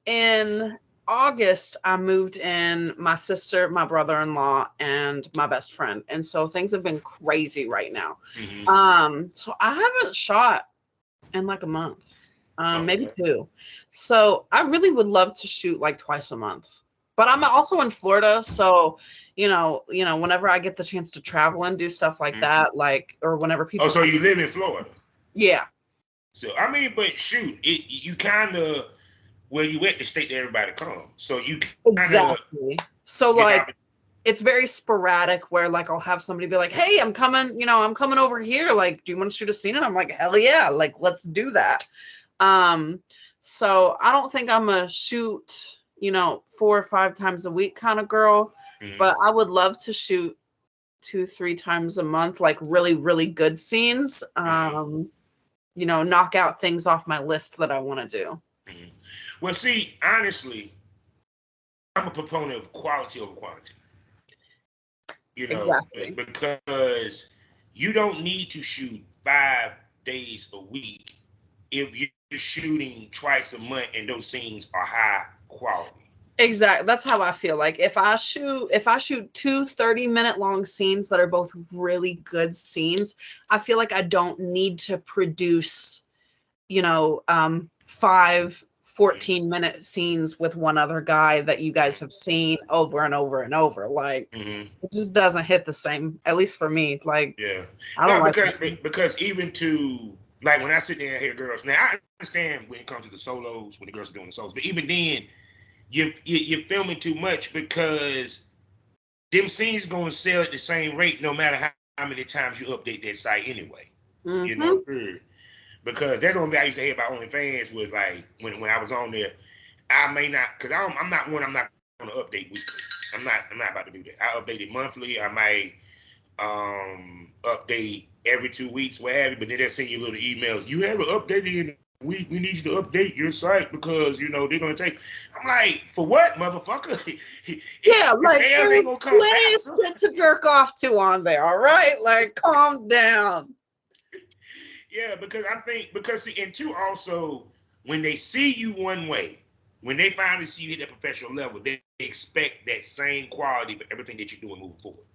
Speaker 2: in August, I moved in my sister, my brother-in-law, and my best friend. And so things have been crazy right now. So I haven't shot in like a month, maybe
Speaker 1: Okay.
Speaker 2: 2. So I really would love to shoot like twice a month. But I'm also in Florida, so whenever I get the chance to travel and do stuff like that, like, or whenever
Speaker 1: Oh,
Speaker 2: people
Speaker 1: so
Speaker 2: come,
Speaker 1: you live in Florida?
Speaker 2: yeah,
Speaker 1: So I mean, but shoot, you kind of where you at the state that everybody comes. So you kind of
Speaker 2: exactly. So
Speaker 1: get
Speaker 2: like
Speaker 1: out.
Speaker 2: it's very sporadic where like I'll have somebody be like, "Hey, I'm coming over here. Like, do you want to shoot a scene?" And I'm like, "Hell yeah, like let's do that." Um, so I don't think I'm a shoot, 4 or 5 times a week kind of girl,
Speaker 1: Mhm.
Speaker 2: but I would love to shoot 2, 3 times a month, like really, really good scenes. Knock out things off my list that I want to do.
Speaker 1: Mhm. Well, see, honestly, I'm a proponent of quality over quantity.
Speaker 2: Exactly.
Speaker 1: Because you don't need to shoot 5 days a week if you're shooting twice a month and those scenes are high quality.
Speaker 2: Exactly. That's how I feel. Like if I shoot 2 30-minute long scenes that are both really good scenes, I feel like I don't need to produce, 5 14-minute scenes with one other guy that you guys have seen over and over and over. Like
Speaker 1: Mm-hmm.
Speaker 2: it just doesn't hit the same, at least for me. Like
Speaker 1: Yeah.
Speaker 2: I don't
Speaker 1: No,
Speaker 2: like
Speaker 1: because even to like when I sit there and hear girls, now I understand when it comes to the solos, when the girls are doing the solos, but even then, you're filming too much because them scenes gonna sell at the same rate no matter how many times you update that site anyway.
Speaker 2: mm-hmm.
Speaker 1: Period. Because that's the only thing I used to hear about OnlyFans was like when I was on there, I may not because I'm not gonna update weekly. I'm not about to do that. I update it monthly. I might update every 2 weeks, what have you, but then they'll send you little emails. You haven't updated in a week. We need you to update your site because they're gonna take. I'm like, for what, motherfucker?
Speaker 2: Yeah,
Speaker 1: The
Speaker 2: like
Speaker 1: sales ain't
Speaker 2: there's
Speaker 1: gonna come
Speaker 2: plenty of
Speaker 1: faster.
Speaker 2: shit to jerk off to on there. All right, like calm down.
Speaker 1: Yeah, because I think because see, and two also when they see you one way, when they finally see you hit that professional level, they expect that same quality for everything that you're doing moving forward.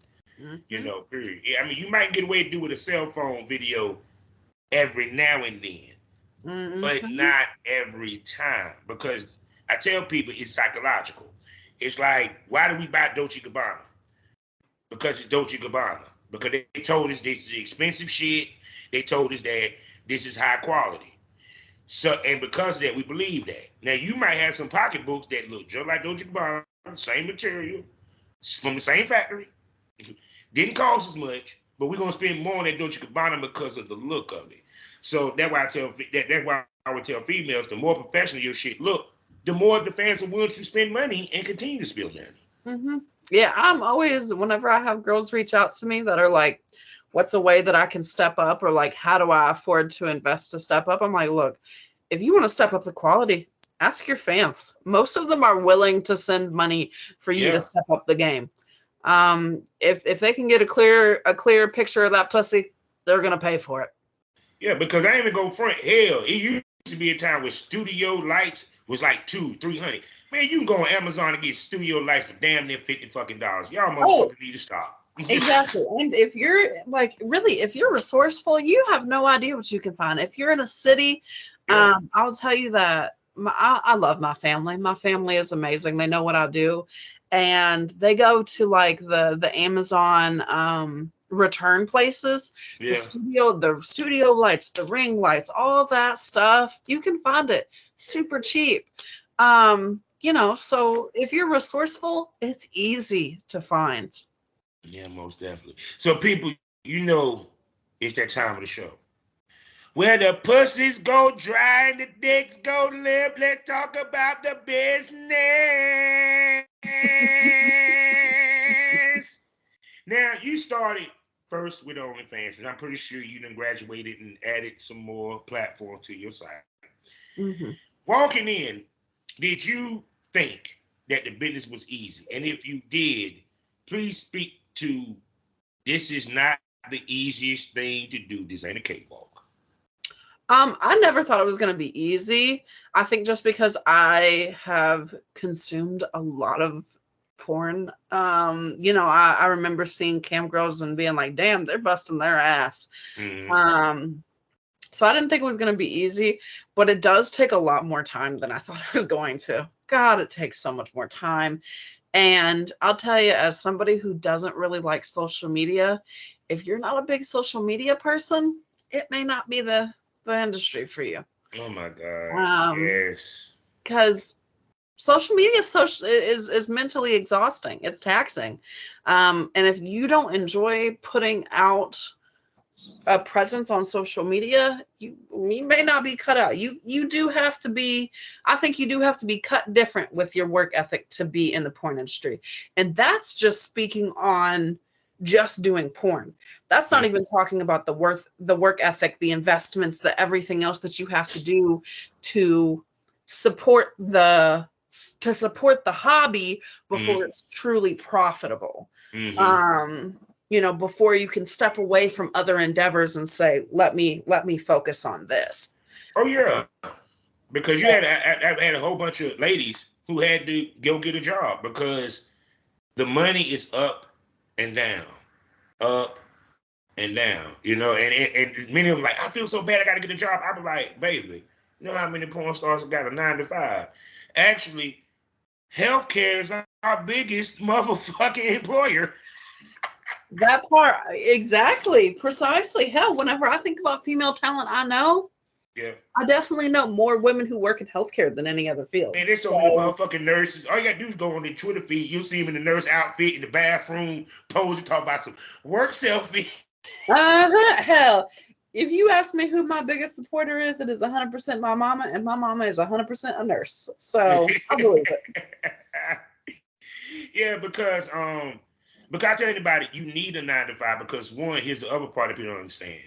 Speaker 2: Mm-hmm.
Speaker 1: Period. Yeah, I mean, you might get away to do with a cell phone video every now and then, but
Speaker 2: Mm-hmm.
Speaker 1: not every time because I tell people it's psychological. It's like, why do we buy Dolce Gabbana? Because it's Dolce Gabbana. Because they told us this is expensive shit. They told us that this is high quality. So, and because of that, we believe that. Now, you might have some pocketbooks that look just like Dolce Gabbana, same material, from the same factory, didn't cost as much, but we're gonna spend more on that Dolce Gabbana because of the look of it. So that's why that's why I would tell females the more professional your shit look, the more the fans are willing to spend money and continue to spend money.
Speaker 2: Mm-hmm. Yeah, I'm always, whenever I have girls reach out to me that are like, what's a way that I can step up, or like, how do I afford to invest to step up? I'm like, look, if you want to step up the quality, ask your fans. Most of them are willing to send money for you to
Speaker 1: Yeah,
Speaker 2: step up the game. If they can get a clear picture of that pussy, they're gonna pay for it.
Speaker 1: yeah, because I ain't even go front. Hell, it used to be a time where studio lights was like 200, 300. Man, you can go on Amazon and get studio lights for damn near $50 fucking. Y'all
Speaker 2: Oh,
Speaker 1: motherfuckers need to stop.
Speaker 2: exactly. And if you're like really, if you're resourceful, you have no idea what you can find. If you're in a city,
Speaker 1: Yeah,
Speaker 2: I'll tell you that I love my family. My family is amazing. They know what I do. And they go to like the Amazon return places,
Speaker 1: yeah,
Speaker 2: the studio lights, the ring lights, all that stuff. You can find it super cheap. So if you're resourceful, it's easy to find.
Speaker 1: yeah, most definitely. So people, it's that time of the show. Where the pussies go dry and the dicks go limp, let's talk about the business. Now, you started first with OnlyFans, and I'm pretty sure you done graduated and added some more platform to your site.
Speaker 2: Mm-hmm.
Speaker 1: Walking in, did you think that the business was easy? And if you did, please speak to this is not the easiest thing to do. This ain't a cakewalk.
Speaker 2: I never thought it was going to be easy. I think just because I have consumed a lot of porn, I remember seeing cam girls and being like, damn, they're busting their ass.
Speaker 1: Mm-hmm.
Speaker 2: So I didn't think it was going to be easy, but it does take a lot more time than I thought it was going to. God, it takes so much more time. And I'll tell you, as somebody who doesn't really like social media, if you're not a big social media person, it may not be the industry for you.
Speaker 1: Oh my God.
Speaker 2: Um,
Speaker 1: Yes.
Speaker 2: because social media is mentally exhausting. It's taxing. And if you don't enjoy putting out a presence on social media, you may not be cut out. You do have to be, I think you do have to be cut different with your work ethic to be in the porn industry. And that's just speaking on just doing porn. That's not even talking about the work ethic, the investments, the everything else that you have to do to support the hobby before it's truly profitable.
Speaker 1: Mm-hmm.
Speaker 2: Before you can step away from other endeavors and say, let me focus on this.
Speaker 1: Oh yeah, because you
Speaker 2: So,
Speaker 1: had a whole bunch of ladies who had to go get a job because the money is up and down. And many of them like, I feel so bad, I got to get a job. I be like, baby, you know how many porn stars got a 9 to 5? Actually, healthcare is our biggest motherfucking employer.
Speaker 2: that part, exactly, precisely. Hell, whenever I think about female talent,
Speaker 1: Yeah.
Speaker 2: I definitely know more women who work in healthcare than any other field.
Speaker 1: Man, there's so many
Speaker 2: So,
Speaker 1: motherfucking nurses. All you gotta do is go on their Twitter feed. You'll see them in the nurse outfit in the bathroom, posing, talk about some work selfie.
Speaker 2: hell, if you ask me who my biggest supporter is, it is 100% my mama, and my mama is 100% a nurse. So I believe it.
Speaker 1: Yeah, because I tell anybody you need a 9 to 5 because one, here's the other part that people don't understand.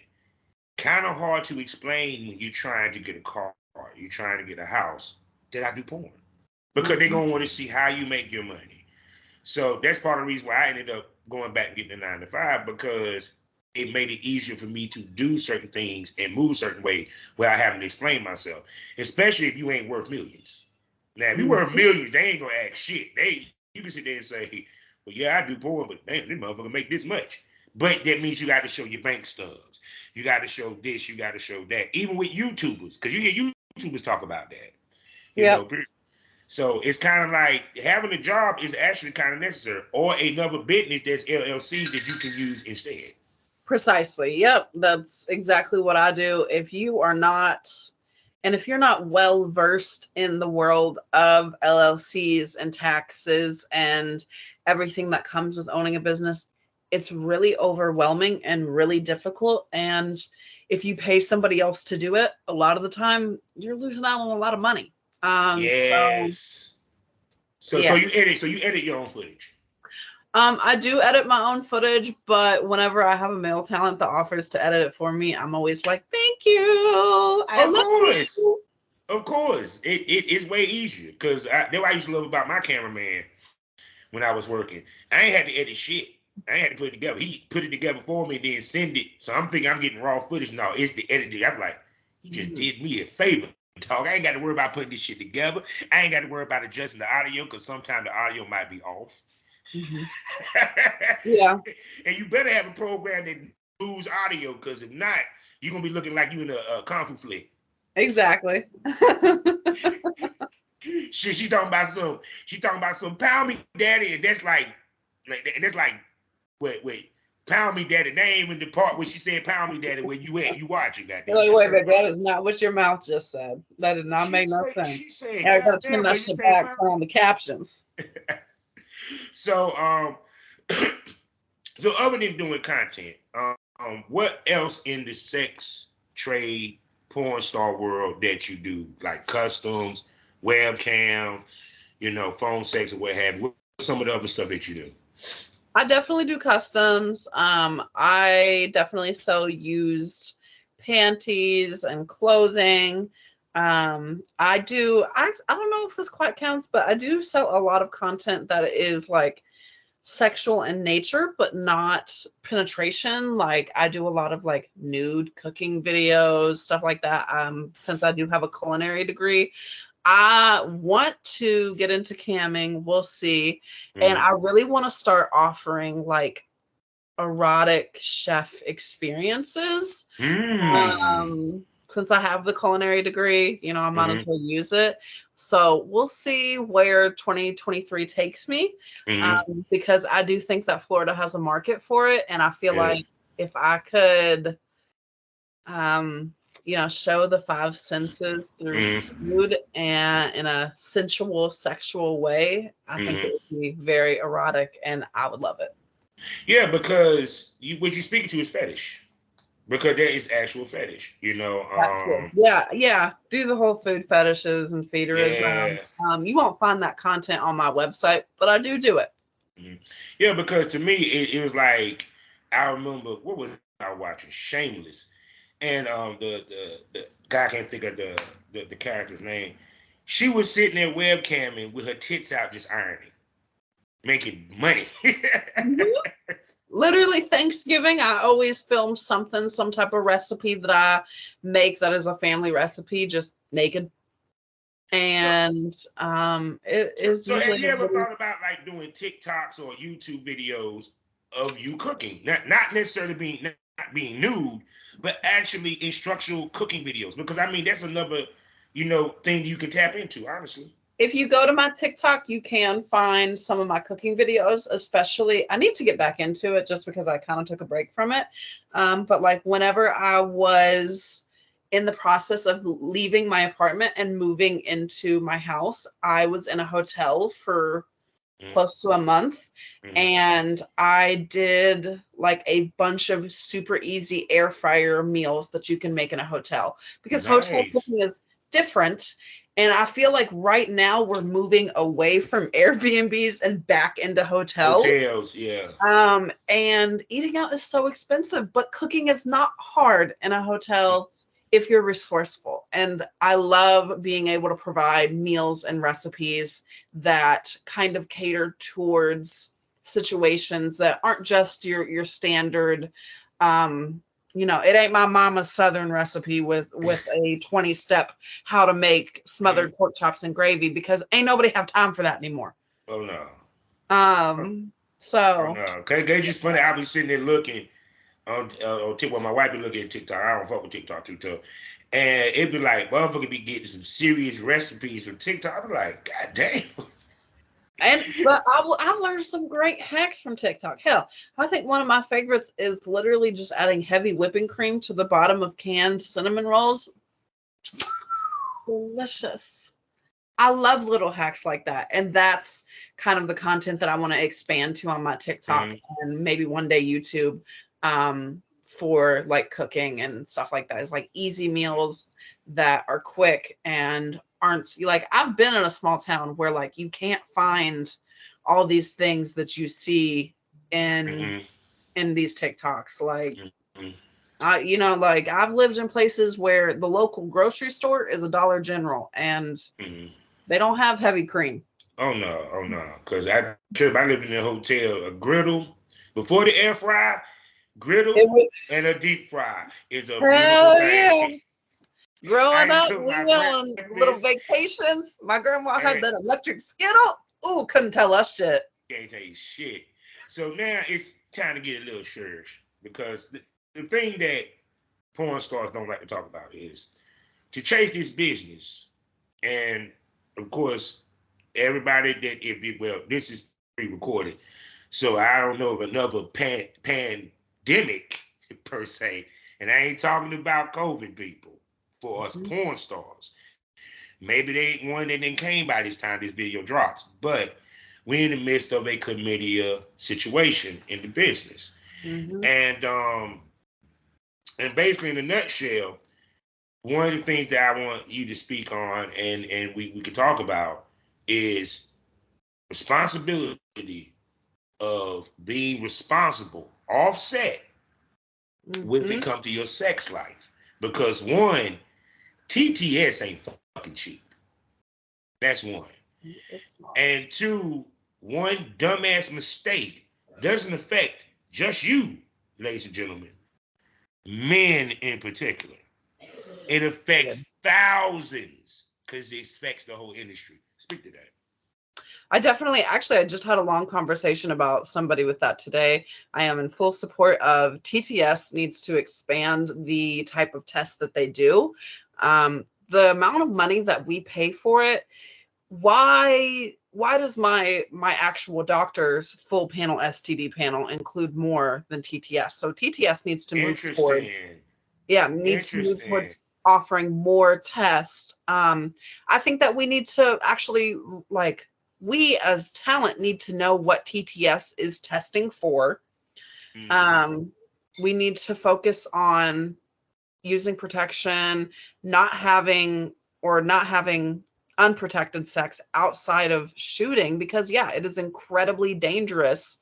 Speaker 1: Kind of hard to explain when you're trying to get a car, you're trying to get a house, that I do porn. Because they're gonna want to see how you make your money. So that's part of the reason why I ended up going back and getting a 9 to 5 because it made it easier for me to do certain things and move a certain way without having to explain myself. Especially if you ain't worth millions. Now, if you worth millions, they ain't gonna ask shit. You can sit there and say, "Well, yeah, I do porn, but damn, this motherfucker make this much." But that means you got to show your bank stubs. You got to show this. You got to show that. Even with YouTubers, because you hear YouTubers talk about that. You
Speaker 2: Yep.
Speaker 1: know, so it's kind of like having a job is actually kind of necessary, or another business that's LLC that you can use instead.
Speaker 2: Precisely. Yep. That's exactly what I do. If you're not well versed in the world of LLCs and taxes and everything that comes with owning a business, it's really overwhelming and really difficult. And if you pay somebody else to do it, a lot of the time you're losing out on a lot of money. So
Speaker 1: Yes. So
Speaker 2: yeah.
Speaker 1: you edit your own footage.
Speaker 2: I do edit my own footage, but whenever I have a male talent that offers to edit it for me, I'm always like, "Thank you, I
Speaker 1: Of
Speaker 2: love
Speaker 1: course.
Speaker 2: you."
Speaker 1: Of course. It's way easier because that's what I used to love about my cameraman when I was working. I ain't had to edit shit. I ain't had to put it together. He put it together for me and then send it. So I'm thinking I'm getting raw footage. No, it's the editing. I'm like, he just
Speaker 2: Mhm.
Speaker 1: did me a favor. Talk. I ain't got to worry about putting this shit together. I ain't got to worry about adjusting the audio because sometimes the audio might be off.
Speaker 2: Mhm. Yeah,
Speaker 1: And you better have a program that moves audio because if not, you're gonna be looking like you in a kung fu flick.
Speaker 2: exactly.
Speaker 1: She talking about some pound me daddy, and that's like wait, pound me daddy. They ain't even the part where she said pound me daddy where you at. You watching, goddamn.
Speaker 2: Like,
Speaker 1: Just
Speaker 2: wait,
Speaker 1: turn
Speaker 2: baby,
Speaker 1: around.
Speaker 2: that is not what your mouth just said. That did not
Speaker 1: She
Speaker 2: make no
Speaker 1: said,
Speaker 2: sense.
Speaker 1: she said,
Speaker 2: Yeah, I gotta
Speaker 1: God
Speaker 2: turn
Speaker 1: damn,
Speaker 2: that
Speaker 1: but you
Speaker 2: shit
Speaker 1: say
Speaker 2: back.
Speaker 1: pound.
Speaker 2: Turn on the captions.
Speaker 1: So so other than doing content, what else in the sex trade porn star world that you do, like customs, webcam, phone sex or what have you? What's some of the other stuff that you do?
Speaker 2: I definitely do customs. I definitely sell used panties and clothing. I don't know if this quite counts, but I do sell a lot of content that is like sexual in nature, but not penetration. Like I do a lot of like nude cooking videos, stuff like that. Since I do have a culinary degree, I want to get into camming. We'll see. And
Speaker 1: Mm-hmm.
Speaker 2: I really want to start offering like erotic chef experiences.
Speaker 1: Mm.
Speaker 2: Since I have the culinary degree, I might
Speaker 1: Mm-hmm.
Speaker 2: as well use it. So we'll see where 2023 takes me,
Speaker 1: Mm-hmm.
Speaker 2: because I do think that Florida has a market for it. And I feel
Speaker 1: Yeah.
Speaker 2: like if I could, show the five senses through
Speaker 1: Mm-hmm.
Speaker 2: food and in a sensual, sexual way, I think it
Speaker 1: Mm-hmm.
Speaker 2: would be very erotic and I would love it.
Speaker 1: Yeah, because what you're speaking to is fetish. Because there is actual fetish,
Speaker 2: That's it. Yeah, yeah. Do the whole food fetishes and feederism.
Speaker 1: Yeah.
Speaker 2: You won't find that content on my website, but I do it.
Speaker 1: Mhm. Yeah, because to me it was like I remember what was I watching? Shameless. And the guy, I can't think of the character's name. She was sitting there webcamming with her tits out just ironing, making money.
Speaker 2: Mhm. Literally, Thanksgiving, I always film something, some type of recipe that I make that is a family recipe, just naked.
Speaker 1: so
Speaker 2: And it
Speaker 1: so
Speaker 2: is
Speaker 1: so have
Speaker 2: usually
Speaker 1: you
Speaker 2: a
Speaker 1: ever
Speaker 2: really
Speaker 1: thought about like doing TikToks or YouTube videos of you cooking? Not necessarily not being nude, but actually instructional cooking videos. Because I mean that's another, thing you can tap into, honestly.
Speaker 2: if you go to my TikTok, you can find some of my cooking videos, especially I need to get back into it just because I kind of took a break from it. But like whenever I was in the process of leaving my apartment and moving into my house, I was in a hotel for
Speaker 1: Mm-hmm.
Speaker 2: close to a month.
Speaker 1: Mm-hmm.
Speaker 2: And I did like a bunch of super easy air fryer meals that you can make in a hotel because hotel
Speaker 1: Nice.
Speaker 2: cooking is different. And I feel like right now we're moving away from Airbnbs and back into hotels.
Speaker 1: Hotels, yeah.
Speaker 2: And eating out is so expensive, but cooking is not hard in a hotel if you're resourceful. And I love being able to provide meals and recipes that kind of cater towards situations that aren't just your standard it ain't my mama's southern recipe with a 20-step how to make
Speaker 1: Mhm.
Speaker 2: smothered pork chops and gravy because ain't nobody have time for that anymore.
Speaker 1: Oh no. Oh
Speaker 2: So
Speaker 1: no. Okay, they just funny. I be sitting there looking on TikTok. My wife be looking at TikTok. I don't fuck with TikTok too tough. And it be like, motherfucker be getting some serious recipes from TikTok. I be like, God damn.
Speaker 2: but I've learned some great hacks from TikTok. Hell, I think one of my favorites is literally just adding heavy whipping cream to the bottom of canned cinnamon rolls. Delicious. I love little hacks like that. And that's kind of the content that I want to expand to on my TikTok
Speaker 1: Mhm.
Speaker 2: and maybe one day YouTube, for like cooking and stuff like that. It's like easy meals that are quick and aren't like I've been in a small town where like you can't find all these things that you see in
Speaker 1: Mhm.
Speaker 2: in these TikToks. Like
Speaker 1: Mhm.
Speaker 2: like I've lived in places where the local grocery store is a Dollar General and
Speaker 1: Mhm.
Speaker 2: they don't have heavy cream.
Speaker 1: Oh no. Oh no. Cause I lived in a hotel. A griddle before the air fry,
Speaker 2: It
Speaker 1: griddle and a
Speaker 2: was
Speaker 1: deep fry is a beautiful
Speaker 2: hell
Speaker 1: thing.
Speaker 2: yeah.
Speaker 1: I
Speaker 2: Growing
Speaker 1: can
Speaker 2: up,
Speaker 1: cook
Speaker 2: we
Speaker 1: my
Speaker 2: went on little
Speaker 1: breakfast
Speaker 2: vacations. My grandma had
Speaker 1: and
Speaker 2: that electric skittle. Ooh, couldn't tell us shit.
Speaker 1: can't tell you shit. So now it's time to get a little serious because the thing that porn stars don't like to talk about is to chase this business. And of course, everybody that if you well, this is pre-recorded, so I don't know of another pandemic per se, and I ain't talking about COVID people for us
Speaker 2: Mhm.
Speaker 1: porn stars. Maybe they ain't one that then came by this time this video drops, but we're in the midst of a chlamydia situation in the business.
Speaker 2: Mhm.
Speaker 1: And And basically, in a nutshell, one of the things that I want you to speak on and we can talk about is responsibility of being responsible, offset when it
Speaker 2: Mm-hmm.
Speaker 1: comes to your sex life. Because one, TTS ain't fucking cheap. That's one.
Speaker 2: It's not.
Speaker 1: And two, one dumbass mistake doesn't affect just you, ladies and gentlemen, men in particular. It affects thousands because it affects the whole industry. Speak to that.
Speaker 2: I definitely, actually, I just had a long conversation about somebody with that today. I am in full support of TTS needs to expand the type of tests that they do. The amount of money that we pay for it, why does my actual doctor's full panel STD panel include more than TTS? So TTS needs to move towards,
Speaker 1: Interesting.
Speaker 2: yeah, needs to move
Speaker 1: Interesting.
Speaker 2: towards offering more tests. I think that we need to actually, like, we as talent need to know what TTS is testing for.
Speaker 1: Mm-hmm.
Speaker 2: Um, we need to focus on using protection, not having unprotected sex outside of shooting, because yeah, it is incredibly dangerous.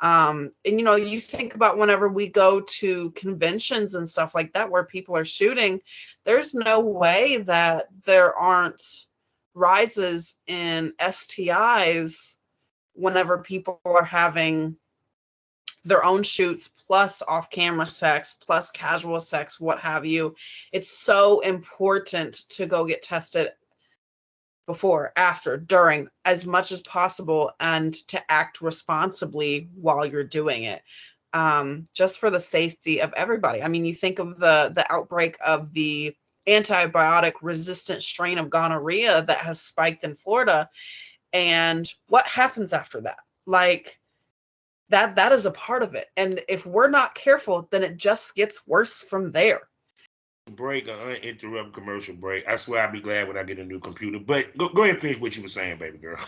Speaker 2: And you think about whenever we go to conventions and stuff like that where people are shooting, there's no way that there aren't rises in STIs whenever people are having their own shoots plus off-camera sex plus casual sex, what have you. It's so important to go get tested before, after, during, as much as possible, and to act responsibly while you're doing it, just for the safety of everybody. I mean, you think of the outbreak of the antibiotic resistant strain of gonorrhea that has spiked in Florida, and what happens after that? Like, that is a part of it. And if we're not careful, then it just gets worse from there.
Speaker 1: Break, an uninterrupted commercial break. I swear I'll be glad when I get a new computer. But go ahead and finish what you were saying, baby girl.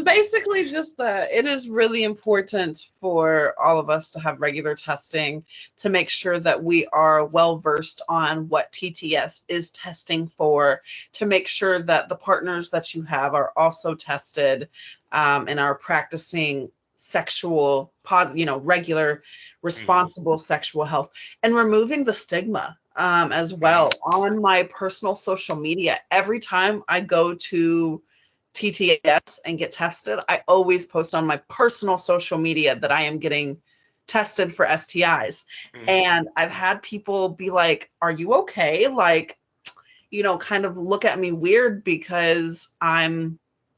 Speaker 2: Basically just that it is really important for all of us to have regular testing to make sure that we are well versed on what TTS is testing for, to make sure that the partners that you have are also tested, and are practicing sexual regular
Speaker 1: Mm-hmm.
Speaker 2: responsible sexual health, and removing the stigma, as well.
Speaker 1: Mm-hmm.
Speaker 2: On my personal social media, every time I go to TTS and get tested, I always post on my personal social media that I am getting tested for STIs.
Speaker 1: Mm-hmm.
Speaker 2: And I've had people be like, "Are you okay?" Like, kind of look at me weird because I'm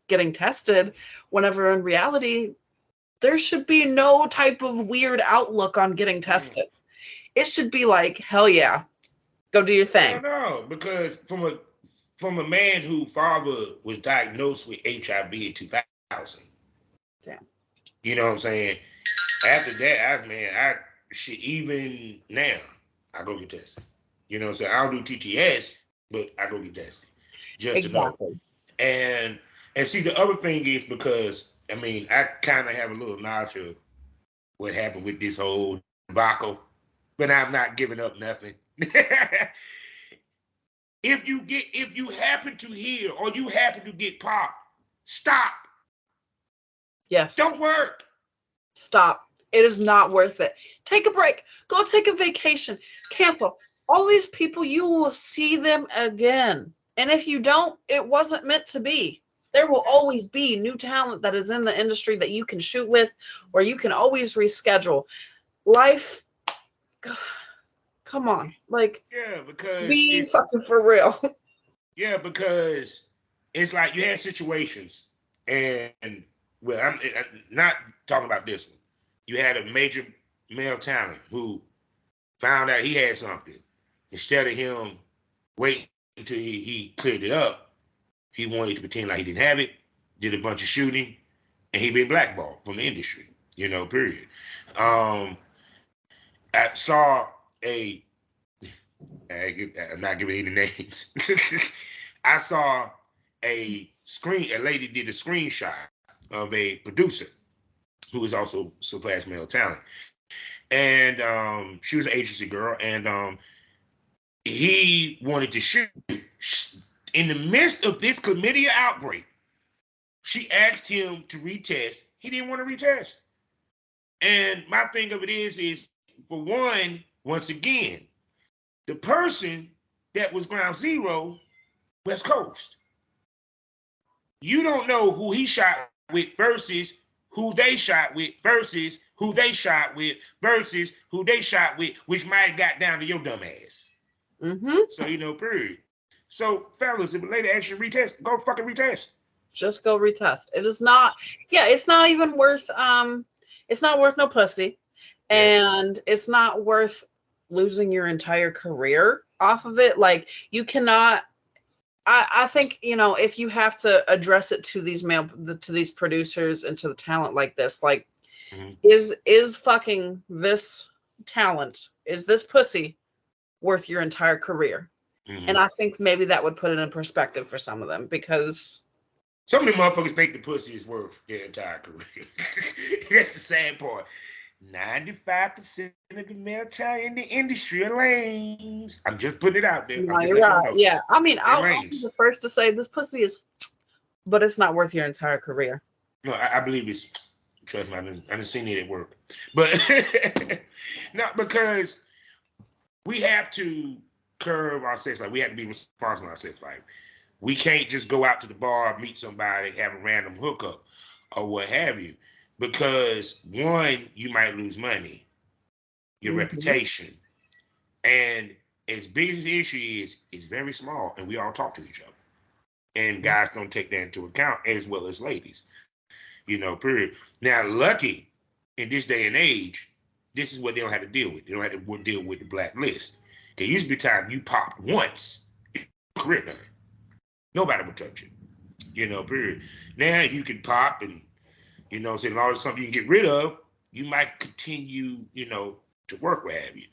Speaker 2: getting tested, whenever in reality, there should be no type of weird outlook on getting
Speaker 1: Mm-hmm.
Speaker 2: tested. It should be like, hell yeah, go do your
Speaker 1: Hell
Speaker 2: thing.
Speaker 1: no, because from a man whose father was diagnosed with HIV in 2000.
Speaker 2: Damn.
Speaker 1: You know what I'm saying? After that, I shit, even now, I go get tested. You know what I'm saying? I don't do TTS, but I go get tested just to know.
Speaker 2: Exactly.
Speaker 1: And and see, the other thing is, because I kind of have a little knowledge of what happened with this whole debacle, but I'm not giving up nothing. If you happen to hear or you happen to get popped, stop.
Speaker 2: Yes.
Speaker 1: Don't work.
Speaker 2: Stop. It is not worth it. Take a break. Go take a vacation. Cancel. All these people, you will see them again. And if you don't, it wasn't meant to be. There will always be new talent that is in the industry that you can shoot with, or you can always reschedule. Life, come on. Like,
Speaker 1: Yeah, because
Speaker 2: be
Speaker 1: it's
Speaker 2: fucking for real.
Speaker 1: yeah, because it's like you had situations, and well, I'm not talking about this one. You had a major male talent who found out he had something. Instead of him waiting until he cleared it up, he wanted to pretend like he didn't have it, did a bunch of shooting, and he been blackballed from the industry. Period. Um, I saw a. I'm not giving any names. I saw a lady did a screenshot of a producer who is also slash male talent, and she was an agency girl, and he wanted to shoot. In the midst of this chlamydia outbreak, she asked him to retest. He didn't want to retest. And my thing of it is for one, once again, the person that was ground zero, West Coast. You don't know who he shot with versus who they shot with versus who they shot with versus who they shot with, which might have got down to your dumb ass. So, period. So, fellas, if a lady asks you to retest, go fucking retest.
Speaker 2: Just go retest. It is not, it's not even worth, it's not worth no pussy. And it's not worth losing your entire career off of it. Like, you cannot, I think, if you have to address it to these to these producers and to the talent like this, like, is fucking this talent, is this pussy worth your entire career? And I think maybe that would put it in perspective for some of them, because
Speaker 1: some of them motherfuckers think the pussy is worth their entire career. That's the sad part. 95% of the male talent in the industry are lames. I'm just putting it out there.
Speaker 2: No, you're right. Yeah. I mean, I'll be the first to say this pussy is, but it's not worth your entire career.
Speaker 1: No, I believe it's, trust me, I've seen it at work. But, no, because we have to curb our sex life. We have to be responsible in our sex life. We can't just go out to the bar, meet somebody, have a random hookup or what have you. Because one, you might lose money, your reputation. And as big as the issue is, it's very small, and we all talk to each other. And guys don't take that into account, as well as ladies. Period. Now, lucky in this day and age, this is what they don't have to deal with. They don't have to deal with the blacklist. There used to be time you popped once, career done. Nobody would touch it. Period. Now you can pop and, say, as long as something you can get rid of, you might continue, to work, what have you.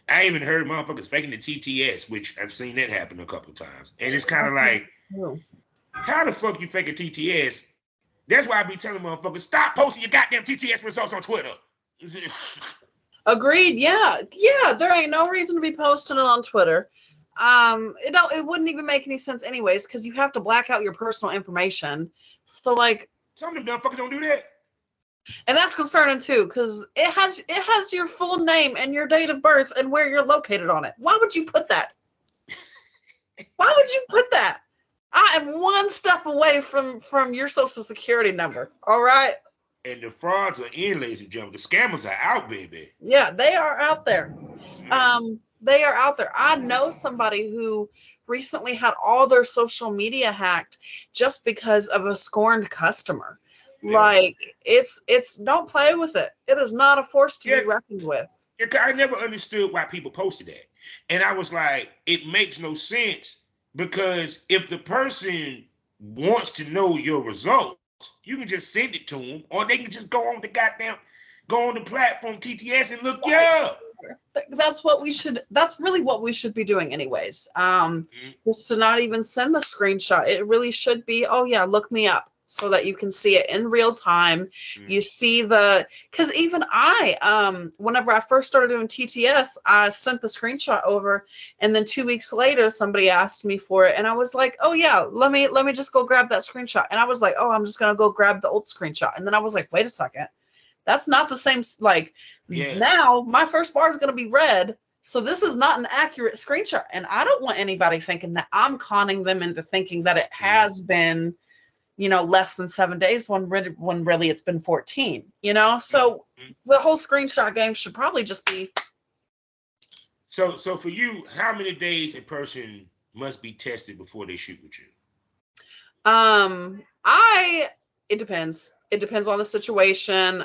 Speaker 1: I even heard motherfuckers faking the TTS, which I've seen that happen a couple of times. And it's kind of like, how the fuck you fake a TTS? That's why I be telling motherfuckers, stop posting your goddamn TTS results on Twitter.
Speaker 2: Agreed. Yeah. There ain't no reason to be posting it on Twitter. It wouldn't even make any sense anyways, because you have to black out your personal information. So, like,
Speaker 1: some of them motherfuckers don't do that.
Speaker 2: And that's concerning too, because it has your full name and your date of birth and where you're located on it. Why would you put that? Why would you put that? I am one step away from your social security number. All right.
Speaker 1: And the frauds are in, ladies and gentlemen. The scammers are out, baby.
Speaker 2: Yeah, they are out there. They are out there. I know somebody who recently had all their social media hacked just because of a scorned customer. Yeah. Like, it's don't play with it. It is not a force to be reckoned with.
Speaker 1: I never understood why people posted that. And I was like, it makes no sense, because if the person wants to know your results, you can just send it to them, or they can just go on the platform TTS and look you up.
Speaker 2: That's really what we should be doing anyways. Just to not even send the screenshot. It really should be, oh yeah, look me up, so that you can see it in real time. You see because even whenever I first started doing TTS, I sent the screenshot over, and then 2 weeks later, somebody asked me for it, and I was like, oh yeah, let me just go grab that screenshot. And I was like, oh, I'm just gonna go grab the old screenshot. And then I was like, wait a second, that's not the same. Like, now my first bar is gonna be red, so this is not an accurate screenshot, and I don't want anybody thinking that I'm conning them into thinking that it has been, less than 7 days when really it's been 14, so the whole screenshot game should probably just be.
Speaker 1: So for you, how many days a person must be tested before they shoot with you?
Speaker 2: It depends. It depends on the situation.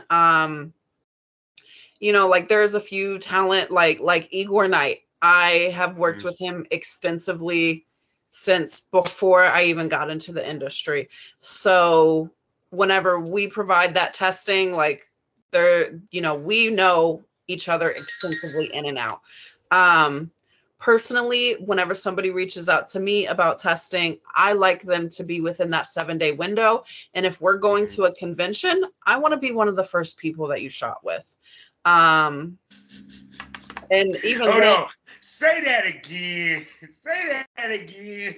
Speaker 2: Like, there's a few talent, like Igor Knight. I have worked with him extensively since before I even got into the industry. So whenever we provide that testing, like, we know each other extensively in and out. Personally, whenever somebody reaches out to me about testing, I like them to be within that 7-day window. And if we're going to a convention, I want to be one of the first people that you shot with. And even
Speaker 1: Hold
Speaker 2: then,
Speaker 1: on. Say that again. Say that again.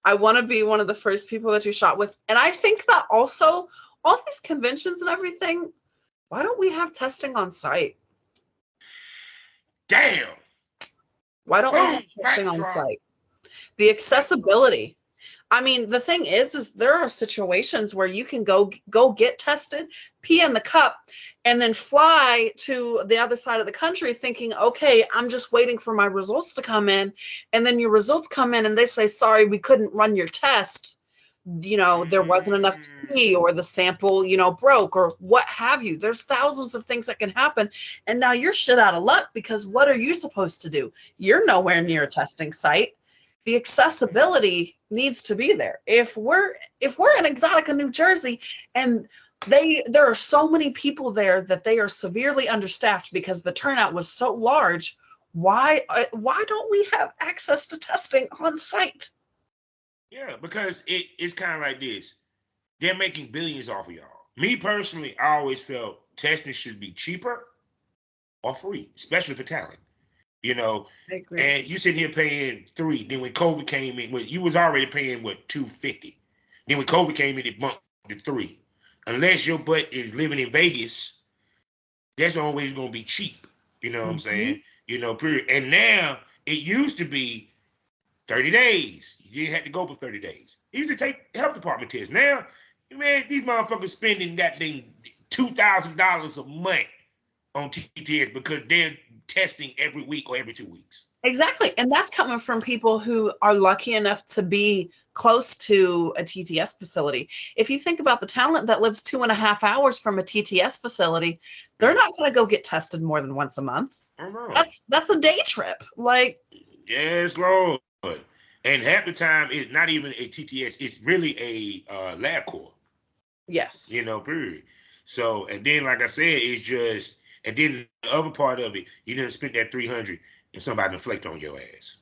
Speaker 2: I want to be one of the first people that you shot with. And I think that also all these conventions and everything, why don't we have testing on site?
Speaker 1: Damn.
Speaker 2: Why don't we
Speaker 1: Boom.
Speaker 2: have testing
Speaker 1: Mic
Speaker 2: on
Speaker 1: drop.
Speaker 2: site? The accessibility. I mean, the thing is there are situations where you can go get tested, pee in the cup, and then fly to the other side of the country thinking, okay, I'm just waiting for my results to come in. And then your results come in and they say, sorry, we couldn't run your test. You know, there wasn't enough to pee, or the sample, you know, broke, or what have you. There's thousands of things that can happen. And now you're shit out of luck, because what are you supposed to do? You're nowhere near a testing site. The accessibility needs to be there. If we're in Exotica, New Jersey, and there are so many people there that they are severely understaffed because the turnout was so large, why don't we have access to testing on site?
Speaker 1: Yeah, because it's kind of like this. They're making billions off of y'all. Me personally, I always felt testing should be cheaper or free, especially for talent. You know,
Speaker 2: I agree.
Speaker 1: and you sit here paying $3. Then when COVID came in, well, you was already paying what, $250. Then when COVID came in, it bumped to $3. Unless your butt is living in Vegas, that's always going to be cheap. You know what I'm saying? You know, period. And now it used to be 30 days. You didn't have to go for 30 days. You used to take health department tests. Now, man, these motherfuckers spending that thing $2,000 a month on TTS because they're testing every week or every 2 weeks.
Speaker 2: Exactly. And that's coming from people who are lucky enough to be close to a TTS facility. If you think about the talent that lives 2.5 hours from a TTS facility, they're not going to go get tested more than once a month.
Speaker 1: I know.
Speaker 2: That's a day trip. Like,
Speaker 1: yes, Lord. And half the time it's not even a TTS, it's really a lab core.
Speaker 2: yes.
Speaker 1: You know, period. So, and then like I said, it's just, and then the other part of it, you didn't spend that 300 and somebody deflect on your ass.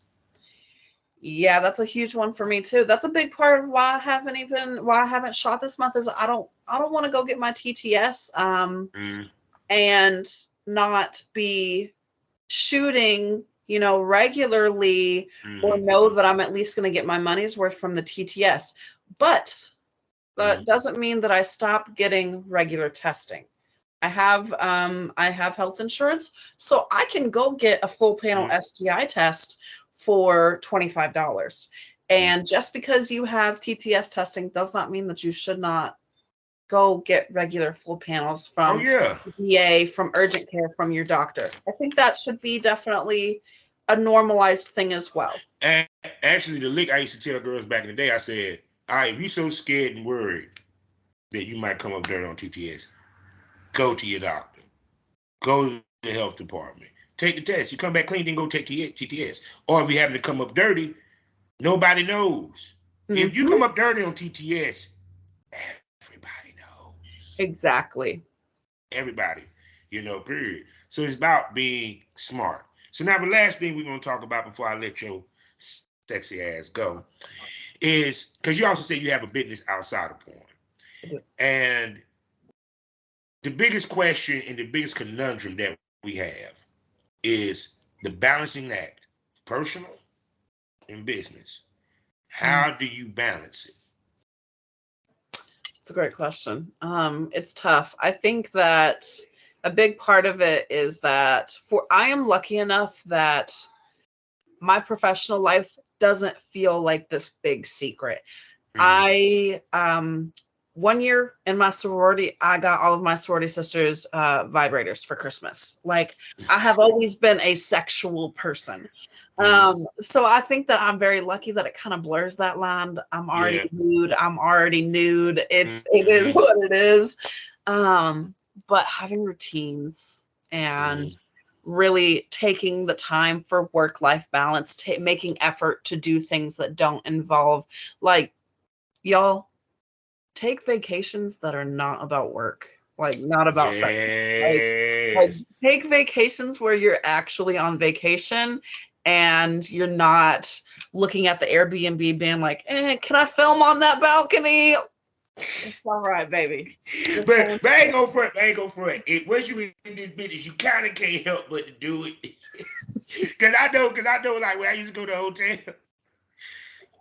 Speaker 2: Yeah, that's a huge one for me too. That's a big part of why I haven't shot this month, is I don't want to go get my TTS and not be shooting, you know, regularly, or know that I'm at least going to get my money's worth from the TTS. But doesn't mean that I stop getting regular testing. I have health insurance, so I can go get a full panel STI test for $25. And just because you have TTS testing does not mean that you should not go get regular full panels from VA, from urgent care, from your doctor. I think that should be definitely a normalized thing as well.
Speaker 1: And actually, the lick I used to tell girls back in the day, I said, all right, if you're so scared and worried that you might come up dirty on TTS, go to your doctor. Go to the health department. Take the test. You come back clean, then go take TTS. Or if you happen to come up dirty, nobody knows. If you come up dirty on TTS, everybody knows.
Speaker 2: Exactly.
Speaker 1: Everybody, you know, period. So it's about being smart. So now the last thing we're going to talk about before I let your sexy ass go is, because you also said you have a business outside of porn. And the biggest question and the biggest conundrum that we have is the balancing act, personal and business. How do you balance it?
Speaker 2: It's a great question. It's tough. I think that a big part of it is that I am lucky enough that my professional life doesn't feel like this big secret. I 1 year in my sorority, I got all of my sorority sisters vibrators for Christmas. Like, I have always been a sexual person. So I think that I'm very lucky that it kind of blurs that line. I'm already nude. I'm already nude. It is what it is. But having routines and really taking the time for work-life balance, making effort to do things that don't involve, like, y'all, take vacations that are not about work, like not about sex. Like take vacations where you're actually on vacation and you're not looking at the Airbnb being like, can I film on that balcony? It's all right, baby.
Speaker 1: But I ain't gonna front. I ain't gonna front. Once you in this business, you kind of can't help but to do it. Cause I know, like when I used to go to a hotel,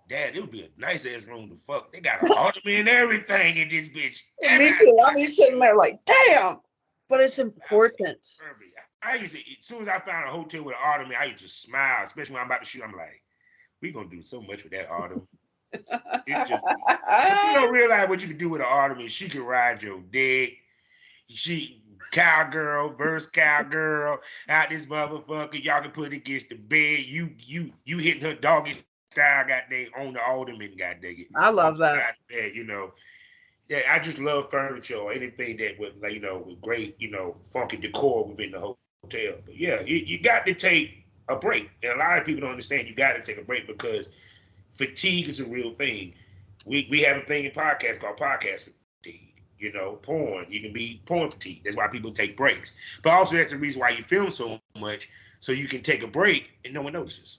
Speaker 1: Dad, it would be a nice ass room to fuck. They got an ottoman and everything in this bitch. Damn
Speaker 2: Me
Speaker 1: it.
Speaker 2: too. I'll be sitting there like, damn. But it's important.
Speaker 1: I used to, as soon as I found a hotel with an ottoman, I used to smile, especially when I'm about to shoot. I'm like, we gonna do so much with that ottoman. It's just, but you don't realize what you can do with an ottoman. She can ride your dick. She cowgirl versus cowgirl out this motherfucker. Y'all can put it against the bed. You hitting her doggy style, goddamn, on the ottoman, goddamn.
Speaker 2: I love that.
Speaker 1: Bed, you know. Yeah, I just love furniture or anything that would, like, with great, funky decor within the hotel. But yeah, you got to take a break. And a lot of people don't understand you got to take a break because fatigue is a real thing. We have a thing in podcasts called podcast fatigue. Porn. You can be porn fatigue. That's why people take breaks. But also that's the reason why you film so much, so you can take a break and no one notices.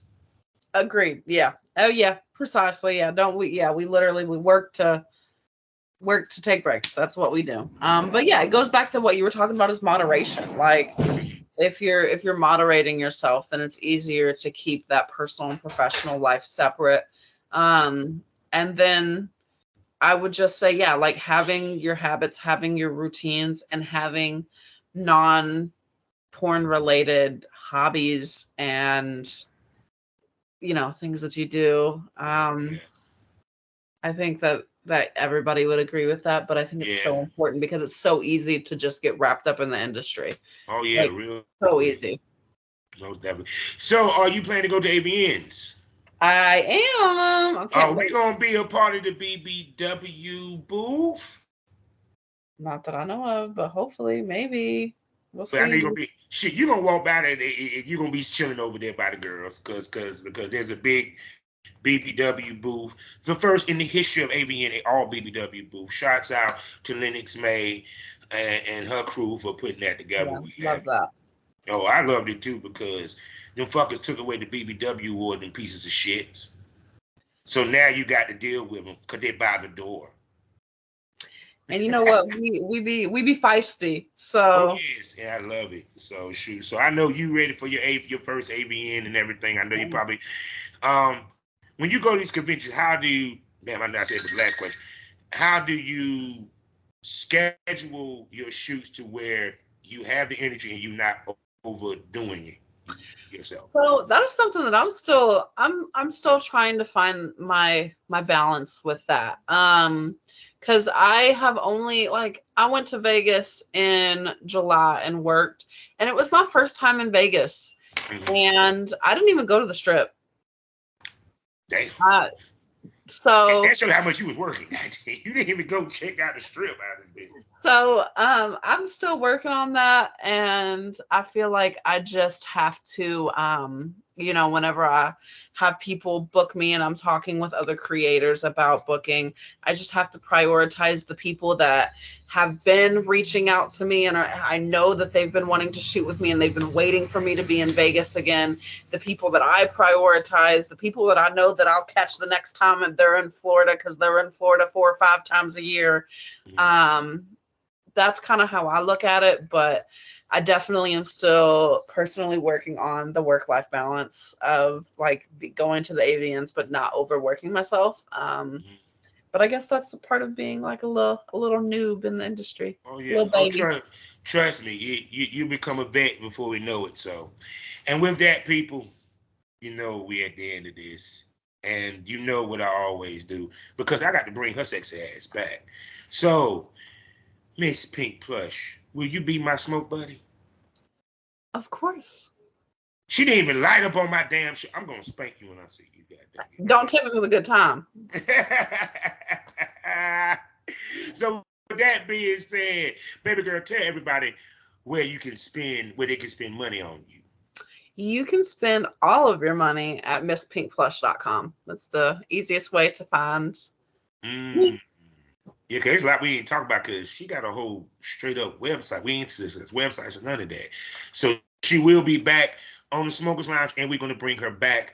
Speaker 2: Agreed. Yeah. Oh yeah. Precisely. Yeah. Don't we? Yeah. We literally work to take breaks. That's what we do. But yeah, it goes back to what you were talking about is moderation. Like if you're moderating yourself, then it's easier to keep that personal and professional life separate. And then I would just say, yeah, like having your habits, having your routines, and having non-porn related hobbies and things that you do. I think that everybody would agree with that, but I think it's so important because it's so easy to just get wrapped up in the industry.
Speaker 1: Oh yeah,
Speaker 2: so easy.
Speaker 1: Most definitely. So, are you planning to go to AVNs?
Speaker 2: I am.
Speaker 1: Are we gonna be a part of the BBW booth?
Speaker 2: Not that I know of, but hopefully, maybe we'll see.
Speaker 1: I know you're gonna be shit. You're gonna walk by there and you're gonna be chilling over there by the girls, because there's a big BBW booth. It's the first in the history of AVN all BBW booth. Shouts out to Lennox May and her crew for putting that together.
Speaker 2: Yeah, love that.
Speaker 1: Oh, I loved it too because them fuckers took away the BBW award and pieces of shit. So now you got to deal with them because they're by the door.
Speaker 2: And you know what? we be feisty. So
Speaker 1: yes, yeah, I love it. So shoot. So I know you ready for your first AVN and everything. I know you probably when you go to these conventions, how do you damn I know I said the last question. How do you schedule your shoots to where you have the energy and you're not overdoing it yourself?
Speaker 2: So that is something that I'm still trying to find my balance with that. Because I have only I went to Vegas in July and worked, and it was my first time in Vegas, and I didn't even go to the Strip.
Speaker 1: Damn.
Speaker 2: So
Speaker 1: that showed how much you was working. You didn't even go check out the Strip out of it.
Speaker 2: So I'm still working on that, and I feel like I just have to whenever I have people book me and I'm talking with other creators about booking, I just have to prioritize the people that have been reaching out to me, and I know that they've been wanting to shoot with me and they've been waiting for me to be in Vegas again. The people that I prioritize, the people that I know that I'll catch the next time and they're in Florida because they're in Florida 4 or 5 times a year. That's kind of how I look at it, but I definitely am still personally working on the work-life balance of going to the AVNs, but not overworking myself. But I guess that's a part of being like a little noob in the industry.
Speaker 1: Oh yeah, little baby. Trust me, you become a vet before we know it. So, and with that, people, we at the end of this, and you know what I always do because I got to bring her sexy ass back. So, Miss Pink Plush, will you be my smoke buddy?
Speaker 2: Of course.
Speaker 1: She didn't even light up on my damn shit. I'm gonna spank you when I see you. Goddamn.
Speaker 2: Don't tell me it was a good time.
Speaker 1: So with that being said, baby girl, tell everybody where they can spend money on you.
Speaker 2: You can spend all of your money at misspinkplush.com. That's the easiest way to find me.
Speaker 1: Yeah, because it's like we ain't talking about because she got a whole straight up website. We ain't this websites or none of that. So she will be back on the Smokers Lounge, and we're going to bring her back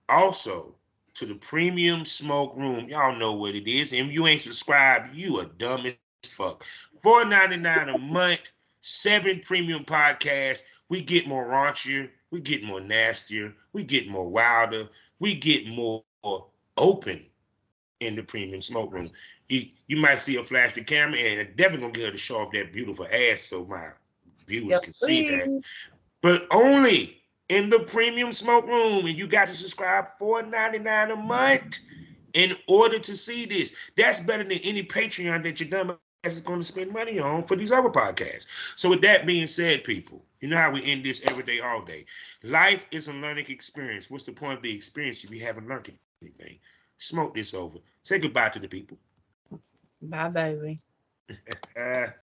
Speaker 1: also to the Premium Smoke Room. Y'all know what it is. And if you ain't subscribed, you are dumb as fuck. $4.99 a month, 7 premium podcasts. We get more raunchier, we get more nastier, we get more wilder, we get more open in the Premium Smoke Room. You might see her flash the camera, and definitely gonna get her to show off that beautiful ass so my viewers
Speaker 2: Yes,
Speaker 1: can see that.
Speaker 2: please.
Speaker 1: But only in the Premium Smoke Room, and you got to subscribe $4.99 a month in order to see this. That's better than any Patreon that your dumb ass is going to spend money on for these other podcasts. So with that being said, people, you know how we end this every day, all day. Life is a learning experience. What's the point of the experience if you haven't learned anything? Smoke this over. Say goodbye to the people.
Speaker 2: Bye, baby.